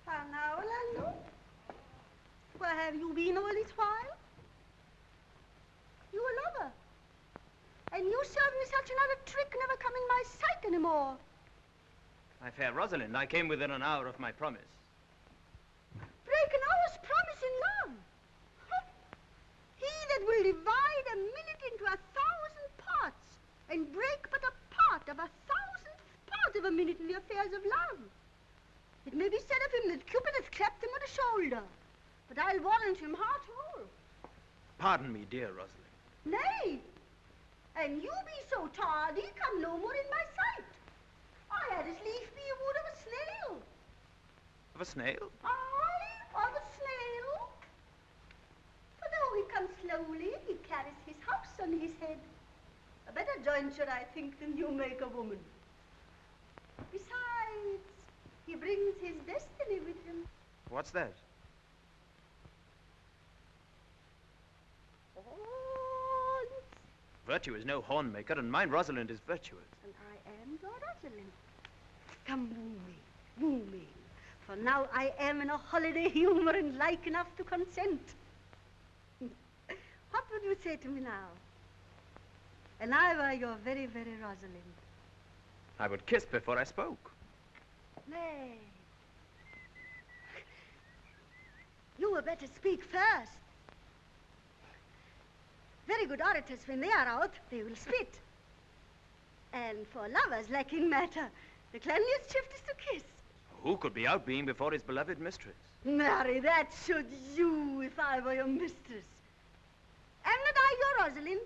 Now, Lionel, where have you been all this while? You a lover, and you serve me such another trick, never come in my sight anymore. My fair Rosalind, I came within an hour of my promise. Break an hour's promise in love. He that will divide a minute into 1,000 parts and break but a part of 1,000th part of a minute in the affairs of love. It may be said of him that Cupid hath clapped him on the shoulder, but I'll warrant him heart whole. Pardon me, dear Rosalind. Nay, and you be so tardy, come no more in my sight. I had as lief be you would of a snail. Of a snail? Aye, of a snail. For though he comes slowly, he carries his house on his head. A better jointure, I think, than you make a woman. Besides, he brings his destiny with him. What's that? Horns. Virtue is no horn maker, and mine Rosalind is virtuous. And I am your Rosalind. Come, woo me, for now I am in a holiday humor and like enough to consent. What would you say to me now? And I were your very, very Rosalind. I would kiss before I spoke. Nay. You were better speak first. Very good orators, when they are out, they will spit. And for lovers lacking matter, the cleanliest shift is to kiss. Who could be out being before his beloved mistress? Marry, that should you if I were your mistress. Am not I your Rosalind?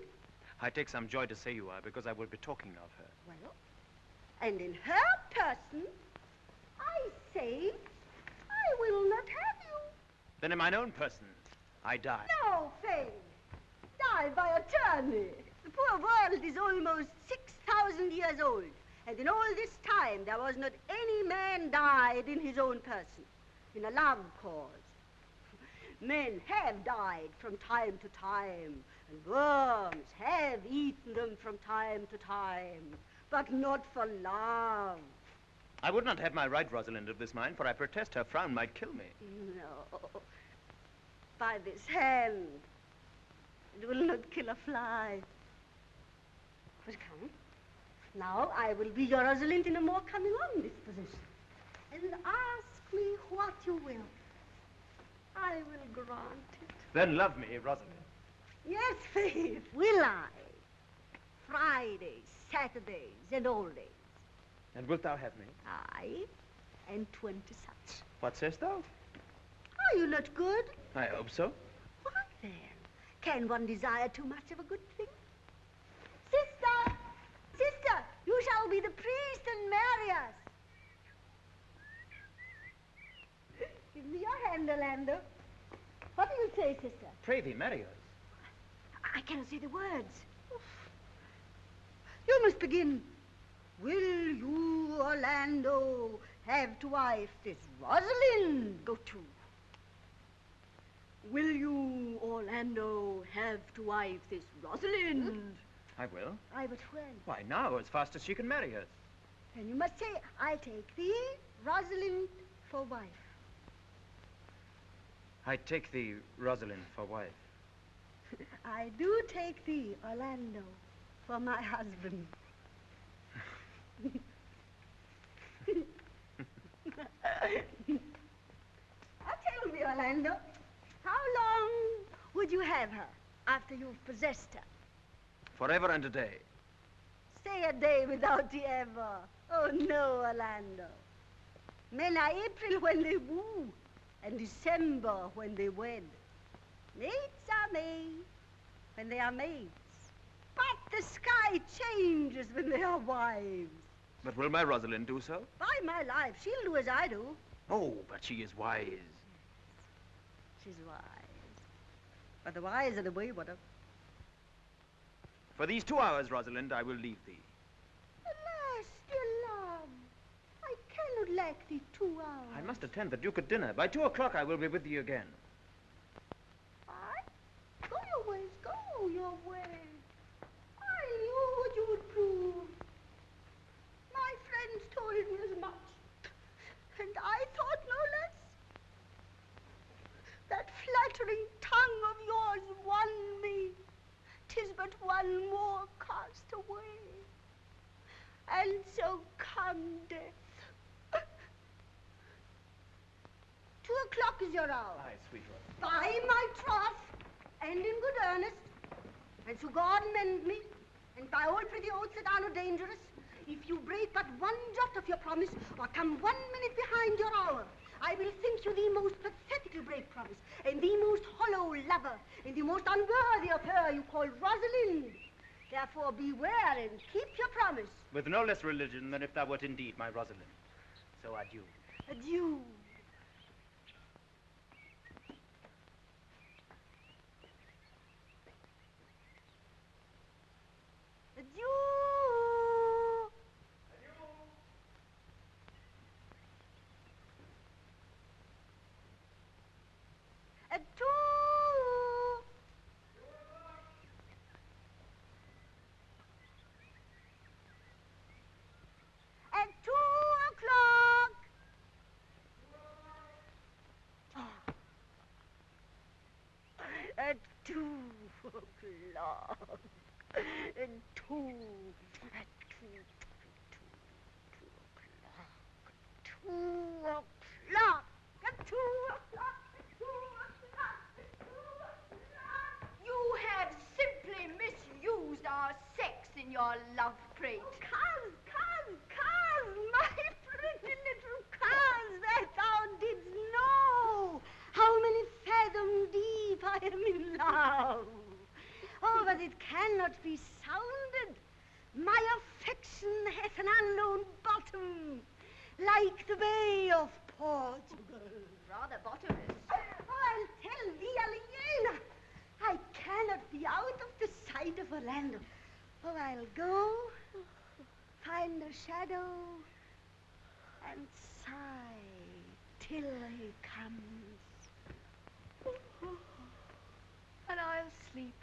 I take some joy to say you are, because I will be talking of her. Well, and in her person, I say, I will not have you. Then in mine own person, I die. No, Faye. die by attorney. The poor world is almost 6,000 years old, and in all this time there was not any man died in his own person, in a love cause. Men have died from time to time, and worms have eaten them from time to time, but not for love. I would not have my right, Rosalind, of this mind, for I protest her frown might kill me. No. By this hand, it will not kill a fly. But come, now I will be your Rosalind in a more coming on disposition, and ask me what you will. I will grant it. Then love me, Rosalind. Yes, faith, will I. Fridays, Saturdays, and all days. And wilt thou have me? Aye, and 20 such. What sayest thou? Are you not good? I hope so. What then? Can one desire too much of a good thing? Sister! Sister, you shall be the priest and marry us. Give me your hand, Orlando. What do you say, sister? Pray thee, marry us. I cannot say the words. You must begin. Will you, Orlando, have to wife this Rosalind? Go to. Will you, Orlando, have to wife this Rosalind? I will. Aye, but when? Why, now, as fast as she can marry us. Then you must say, I take thee, Rosalind, for wife. I take thee, Rosalind, for wife. I do take thee, Orlando, for my husband. Now tell me, Orlando, how long would you have her after you've possessed her? Forever and a day. Say a day without the ever. Oh, no, Orlando. Men are April when they woo, and December when they wed. Maids are May when they are maids. But the sky changes when they are wives. But will my Rosalind do so? By my life, she'll do as I do. Oh, but she is wise. She's wise. But the wise are the waywarder. For these 2 hours, Rosalind, I will leave thee. Alas, dear love, I cannot lack thee 2 hours. I must attend the Duke at dinner. By 2 o'clock I will be with thee again. Aye? Go your ways, go your ways. I knew what you would prove. My friends told me as much, and I thought no less. That flattering tongue of yours won me. 'Tis but one more cast away. And so come death. 2 o'clock is your hour. Aye, sweet Rose. By my troth, and in good earnest, and so God mend me, and by all pretty oaths that are no dangerous, if you break but 1 jot of your promise, or come 1 minute behind your hour, I will think you the most pathetic to break promise, and the most hollow lover, and the most unworthy of her you call Rosalind. Therefore beware and keep your promise. With no less religion than if thou wert indeed my Rosalind. So adieu. Adieu. Adieu. At 2. At 2 o'clock. At 2 o'clock. At 2. At 2 o'clock. At 2 o'clock. You have simply misused our sex in your love prate. Cuz, my pretty little cuz, that thou didst know how many fathoms deep I am in love. Oh, but it cannot be sounded. My affection hath an unknown bottom, like the Bay of Portugal. Rather bottomless. Oh, I'll tell thee, Aliena, I cannot cannot be out of the sight of Orlando. Oh, I'll go, find a shadow, and sigh till he comes. And I'll sleep.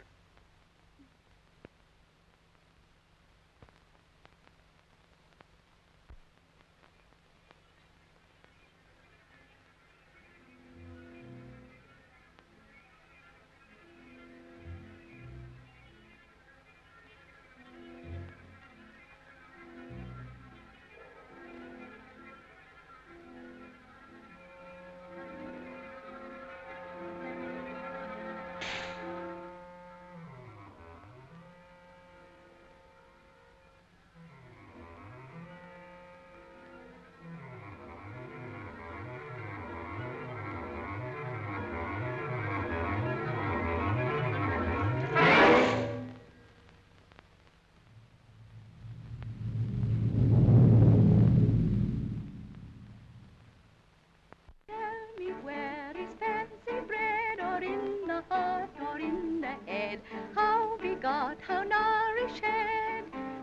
How nourished,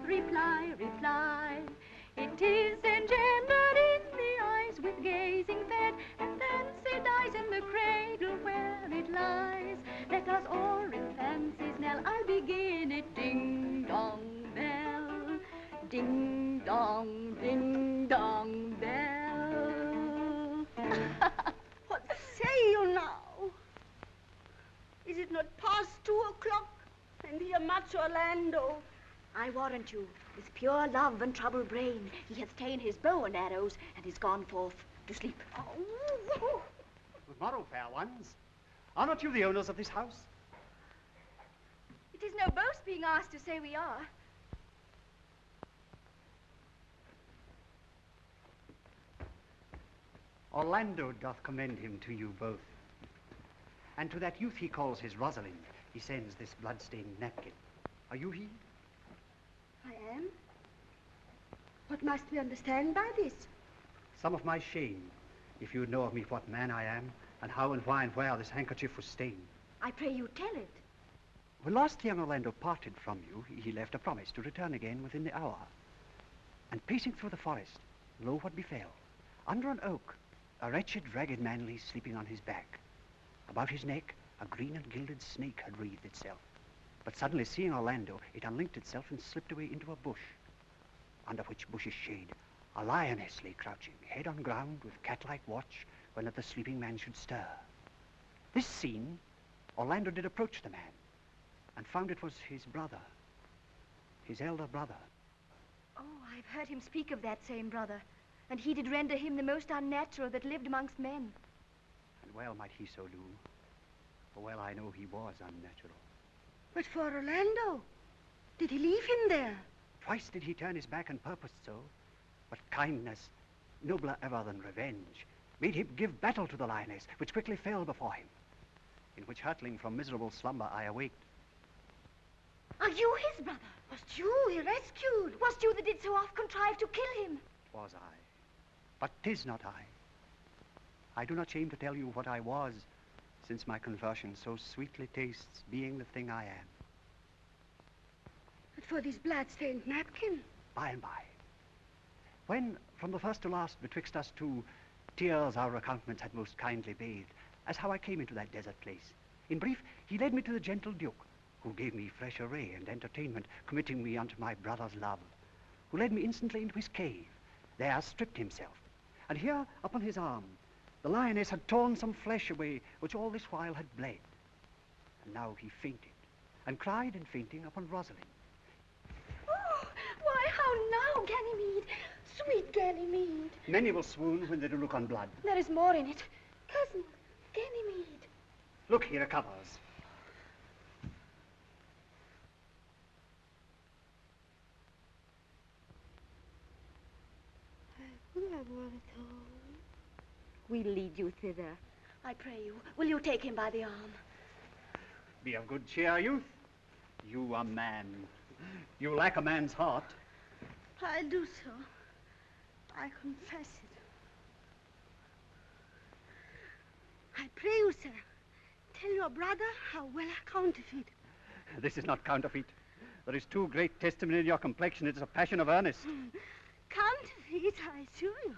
reply, reply. It is engendered in the eyes with gazing fed, and fancy dies in the cradle where it lies. Let us all ring fancy's knell, I'll begin it. Ding dong bell, ding dong bell. What say you now? Is it not past 2 o'clock? And here much Orlando. I warrant you, with pure love and troubled brain, he hath ta'en his bow and arrows and is gone forth to sleep. Oh. Good morrow, fair ones. Are not you the owners of this house? It is no boast being asked to say we are. Orlando doth commend him to you both. And to that youth he calls his Rosalind, he sends this blood-stained napkin. Are you he? I am. What must we understand by this? Some of my shame, if you would know of me what man I am, and how and why and where this handkerchief was stained. I pray you tell it. When last young Orlando parted from you, he left a promise to return again within the hour. And pacing through the forest, lo what befell. Under an oak, a wretched, ragged man lay sleeping on his back. About his neck, a green and gilded snake had wreathed itself. But suddenly, seeing Orlando, it unlinked itself and slipped away into a bush, under which bush's shade a lioness lay crouching, head on ground, with cat-like watch, when at the sleeping man should stir. This seen, Orlando did approach the man, and found it was his brother, his elder brother. Oh, I've heard him speak of that same brother, and he did render him the most unnatural that lived amongst men. And well might he so do, for well I know he was unnatural. But for Orlando, did he leave him there? Twice did he turn his back and purposed so, but kindness, nobler ever than revenge, made him give battle to the lioness, which quickly fell before him, in which hurtling from miserable slumber I awaked. Are you his brother? Wast you he rescued? Wast you that did so oft contrive to kill him? Was I, but 'tis not I. I do not shame to tell you what I was, since my conversion so sweetly tastes being the thing I am. But for this blood-stained napkin? By and by. When, from the first to last, betwixt us two, tears our accountments had most kindly bathed, as how I came into that desert place. In brief, he led me to the gentle Duke, who gave me fresh array and entertainment, committing me unto my brother's love, who led me instantly into his cave, there stripped himself, and here, upon his arm, the lioness had torn some flesh away, which all this while had bled. And now he fainted, and cried in fainting upon Rosalind. Oh, why, how now, Ganymede? Sweet Ganymede. Many will swoon when they do look on blood. There is more in it. Cousin, Ganymede. Look, here it covers. We'll lead you thither. I pray you, will you take him by the arm? Be of good cheer, youth. You are man. You lack a man's heart. I'll do so. I confess it. I pray you, sir, tell your brother how well I counterfeit. This is not counterfeit. There is too great testimony in your complexion. It is a passion of earnest. Counterfeit, I assure you.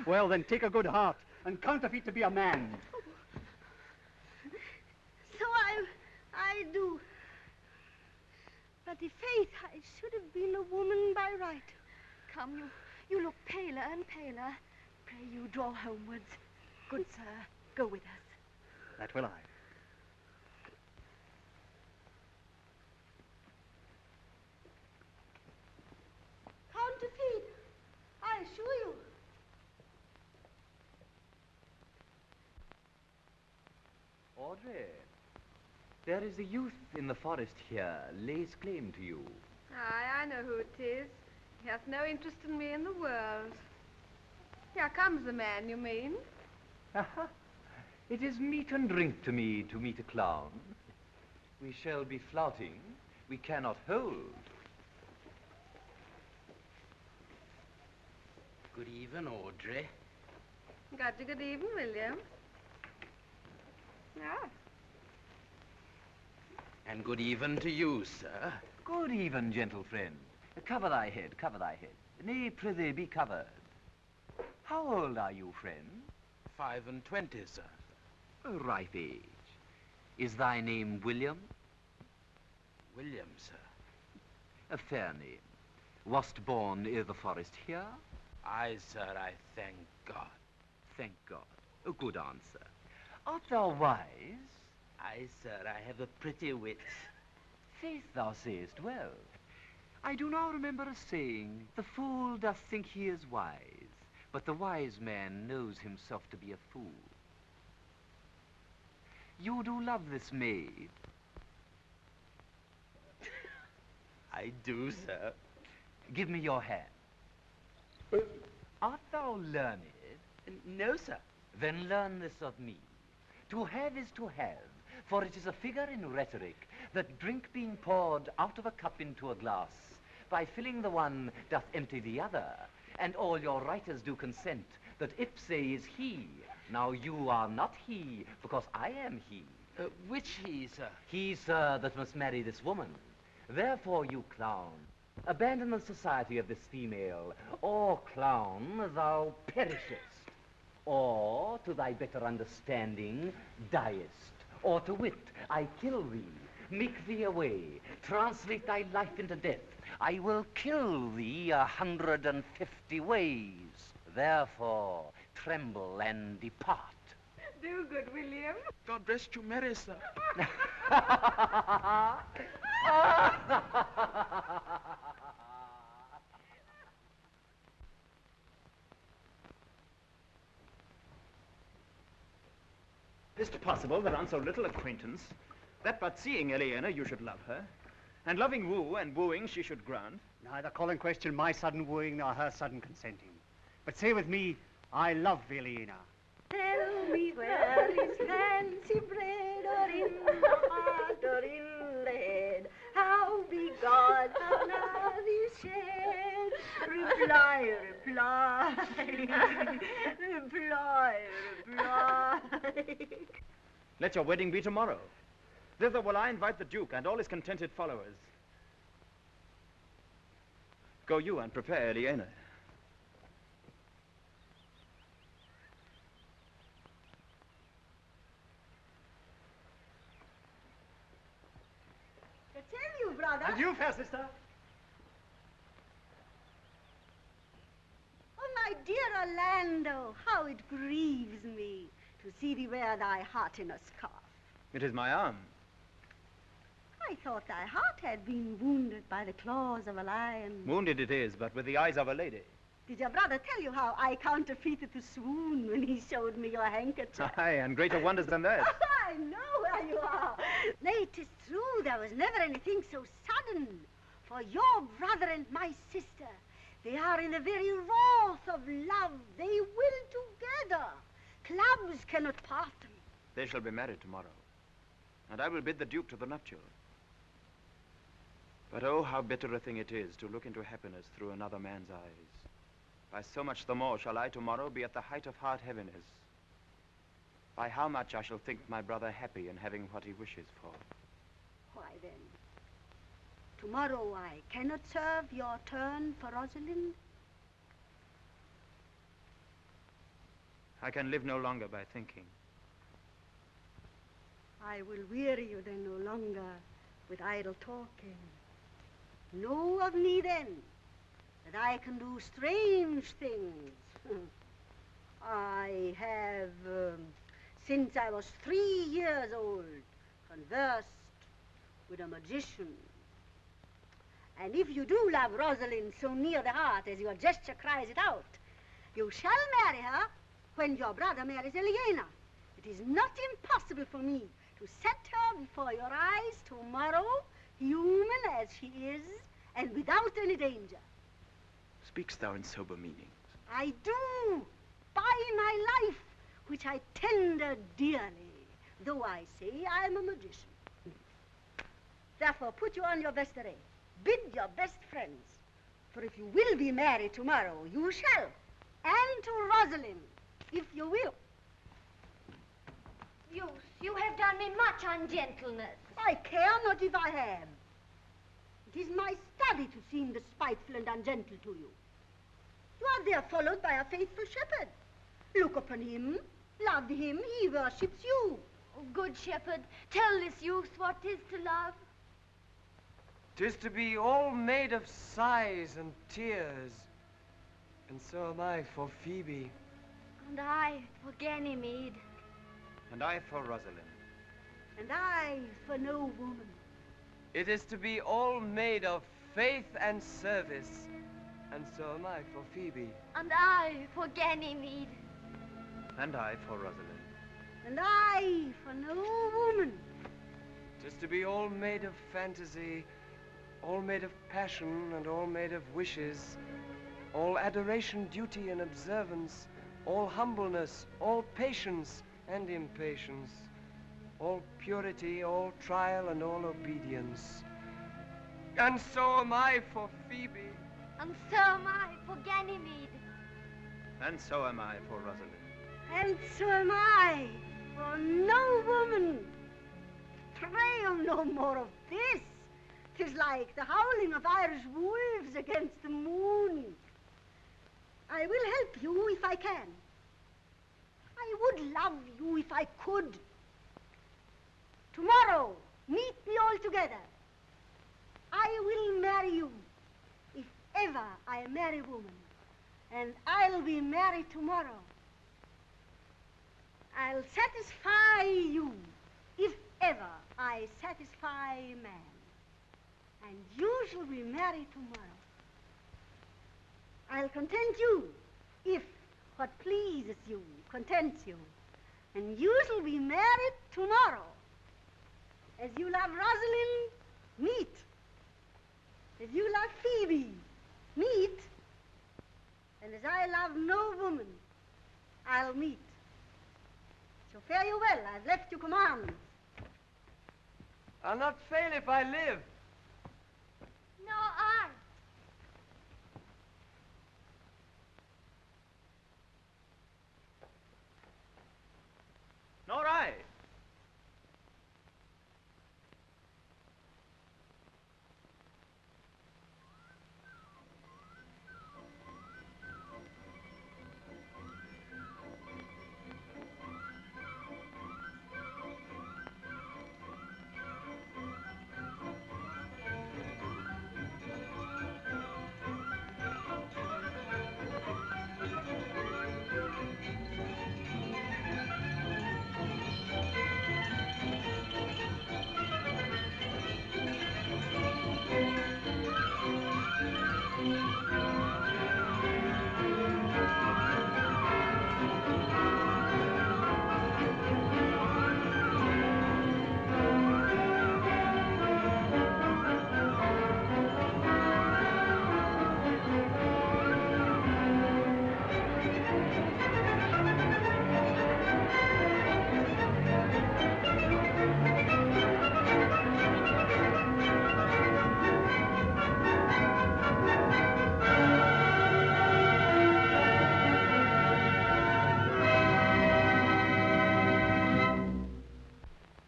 Well, then take a good heart and counterfeit to be a man. So I do. But i' faith, I should have been a woman by right. Come, you look paler and paler. Pray you draw homewards. Good sir, go with us. That will I. Counterfeit, I assure you. Audrey, there is a youth in the forest here, lays claim to you. Aye, I know who it is. He hath no interest in me in the world. Here comes the man, you mean? It is meat and drink to me to meet a clown. We shall be flouting. We cannot hold. Good even, Audrey. Got you good even, William. Ah. And good even to you, sir. Good even, gentle friend. Cover thy head, cover thy head. Nay, prithee, be covered. How old are you, friend? 25, sir. A ripe age. Is thy name William? William, sir. A fair name. Wast born i' the forest here? Aye, sir, I thank God. Thank God. A good answer. Art thou wise? Aye, sir, I have a pretty wit. Faith, thou sayest well. I do now remember a saying, the fool doth think he is wise, but the wise man knows himself to be a fool. You do love this maid? I do, sir. Give me your hand. Art thou learned? No, sir. Then learn this of me. To have is to have, for it is a figure in rhetoric that drink being poured out of a cup into a glass, by filling the one doth empty the other, and all your writers do consent that ipse is he. Now you are not he, because I am he. Which he, sir? He, sir, that must marry this woman. Therefore, you clown, abandon the society of this female, or, clown, thou perishest, or, to thy better understanding, diest, or, to wit, I kill thee, make thee away, translate thy life into death. I will kill thee 150 ways. Therefore, tremble and depart. Do good, William. God rest you merry, sir. Is it possible that on so little acquaintance, that but seeing Eleanor you should love her, and loving woo and wooing she should grant? Neither call in question my sudden wooing nor her sudden consenting. But say with me, I love Eleanor. Tell me where is fancy bred, or in the heart, or in the head? How be God, how now is shed? Reply, reply, reply, reply. Let your wedding be tomorrow. Thither will I invite the Duke and all his contented followers. Go you and prepare Eleanor. I tell you, brother. And you, fair sister? Oh, my dear Orlando, how it grieves me to see thee wear thy heart in a scarf. It is my arm. I thought thy heart had been wounded by the claws of a lion. Wounded it is, but with the eyes of a lady. Did your brother tell you how I counterfeited the swoon when he showed me your handkerchief? Aye, and greater wonders than that. I know where you are. Nay, 'tis true, there was never anything so sudden. For your brother and my sister, they are in the very wrath of love. They will together. Clubs cannot part them. They shall be married tomorrow, and I will bid the Duke to the nuptial. But oh, how bitter a thing it is to look into happiness through another man's eyes. By so much the more shall I tomorrow be at the height of heart heaviness. By how much I shall think my brother happy in having what he wishes for. Why then, tomorrow I cannot serve your turn for Rosalind? I can live no longer by thinking. I will weary you then no longer with idle talking. Know of me then that I can do strange things. I have, since I was 3 years old, conversed with a magician. And if you do love Rosalind so near the heart as your gesture cries it out, you shall marry her when your brother marries Eliana. It is not impossible for me to set her before your eyes tomorrow, human as she is, and without any danger. Speakst thou in sober meanings? I do, by my life, which I tender dearly, though I say I'm a magician. Therefore, put you on your best array. Bid your best friends, for if you will be married tomorrow, you shall, and to Rosalind, if you will. You have done me much ungentleness. I care not if I have. It is my study to seem despiteful and ungentle to you. You are there followed by a faithful shepherd. Look upon him, love him, he worships you. Oh, good shepherd, tell this youth what 'tis to love. 'Tis to be all made of sighs and tears, and so am I for Phoebe. And I for Ganymede. And I for Rosalind. And I for no woman. It is to be all made of faith and service, and so am I for Phoebe. And I for Ganymede. And I for Rosalind. And I for no woman. 'Tis to be all made of fantasy, all made of passion, and all made of wishes, all adoration, duty, and observance, all humbleness, all patience and impatience, all purity, all trial, and all obedience. And so am I for Phoebe. And so am I for Ganymede. And so am I for Rosalind. And so am I for no woman. Pray no more of this. 'Tis like the howling of Irish wolves against the moon. I will help you if I can. I would love you if I could. Tomorrow, meet me all together. I will marry you, if ever I marry a woman. And I'll be married tomorrow. I'll satisfy you, if ever I satisfy man. And you shall be married tomorrow. I'll content you, if what pleases you contents you. And you shall be married tomorrow. As you love Rosalind, meet. As you love Phoebe, meet. And as I love no woman, I'll meet. So fare you well. I've left you commands. I'll not fail if I live. No, I. Nor I.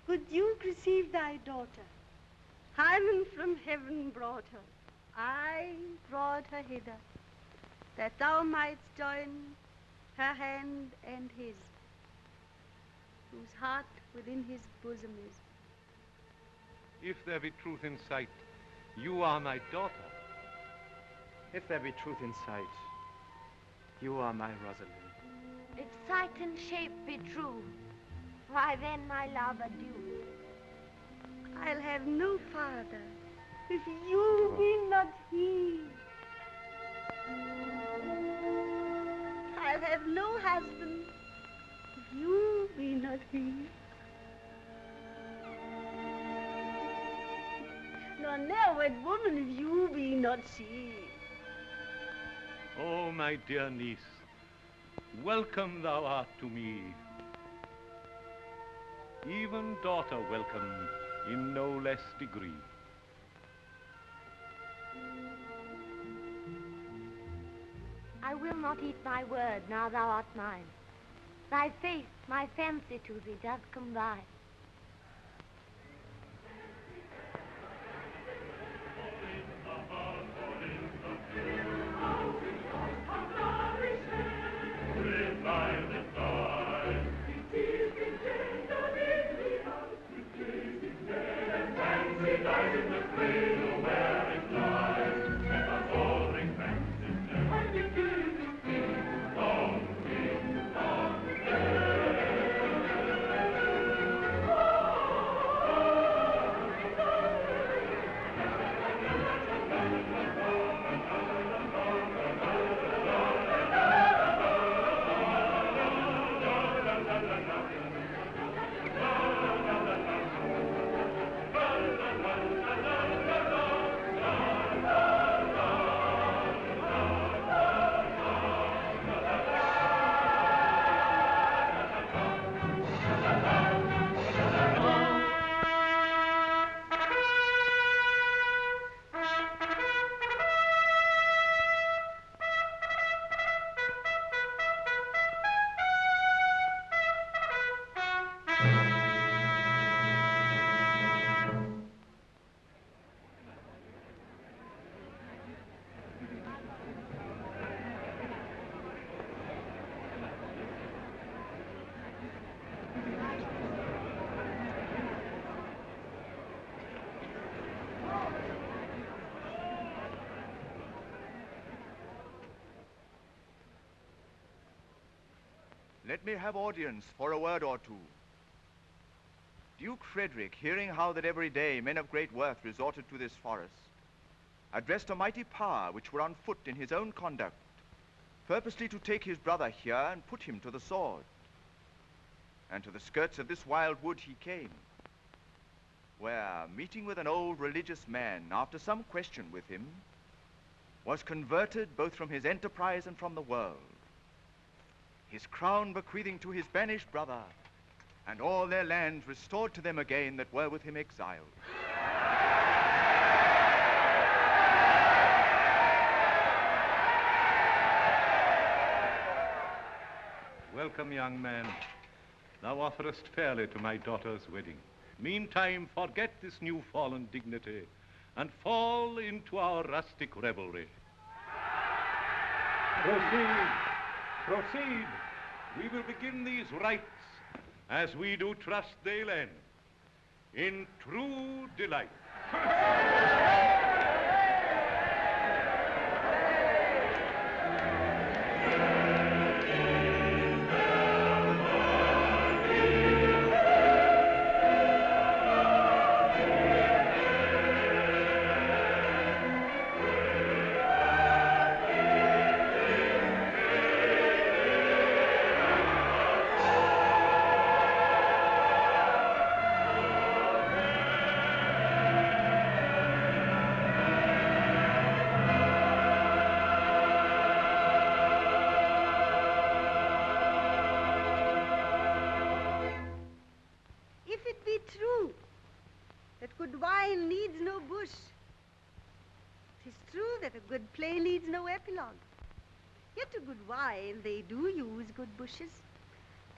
Good Duke, receive thy daughter. Hymen from heaven brought her. I brought her hither, that thou mightst join her hand and his, whose heart within his bosom is. If there be truth in sight, you are my daughter. If there be truth in sight, you are my Rosalind. If sight and shape be true, why then, my love, adieu. I'll have no father if you be not he. I'll have no husband if you be not he. Nor ne'er wed woman if you be not she. Oh, my dear niece, welcome thou art to me. Even daughter welcome in no less degree. I will not eat my word, now thou art mine. Thy faith, my fancy to thee doth combine. Let me have audience for a word or two. Duke Frederick, hearing how that every day men of great worth resorted to this forest, addressed a mighty power which were on foot in his own conduct, purposely to take his brother here and put him to the sword. And to the skirts of this wild wood he came, where, meeting with an old religious man, after some question with him, was converted both from his enterprise and from the world, his crown bequeathing to his banished brother, and all their lands restored to them again that were with him exiled. Welcome, young man. Thou offerest fairly to my daughter's wedding. Meantime, forget this new fallen dignity and fall into our rustic revelry. Proceed, proceed. We will begin these rites as we do trust they'll end in true delight. Good play needs no epilogue. Yet to good wine they do use good bushes,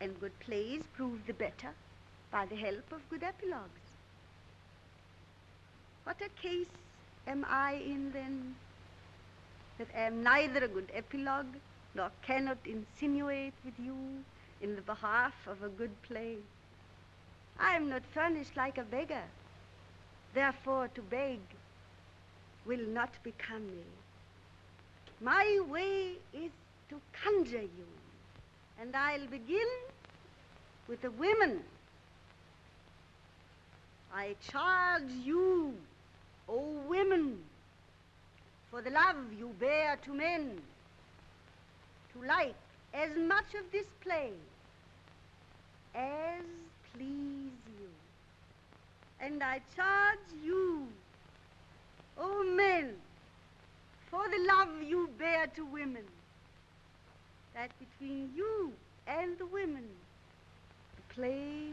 and good plays prove the better by the help of good epilogues. What a case am I in then, that am neither a good epilogue, nor cannot insinuate with you in the behalf of a good play. I am not furnished like a beggar, therefore to beg will not become me. My way is to conjure you, and I'll begin with the women. I charge you, O women, for the love you bear to men, to like as much of this play as please you. And I charge you, O men, for the love you bear to women, that between you and the women the play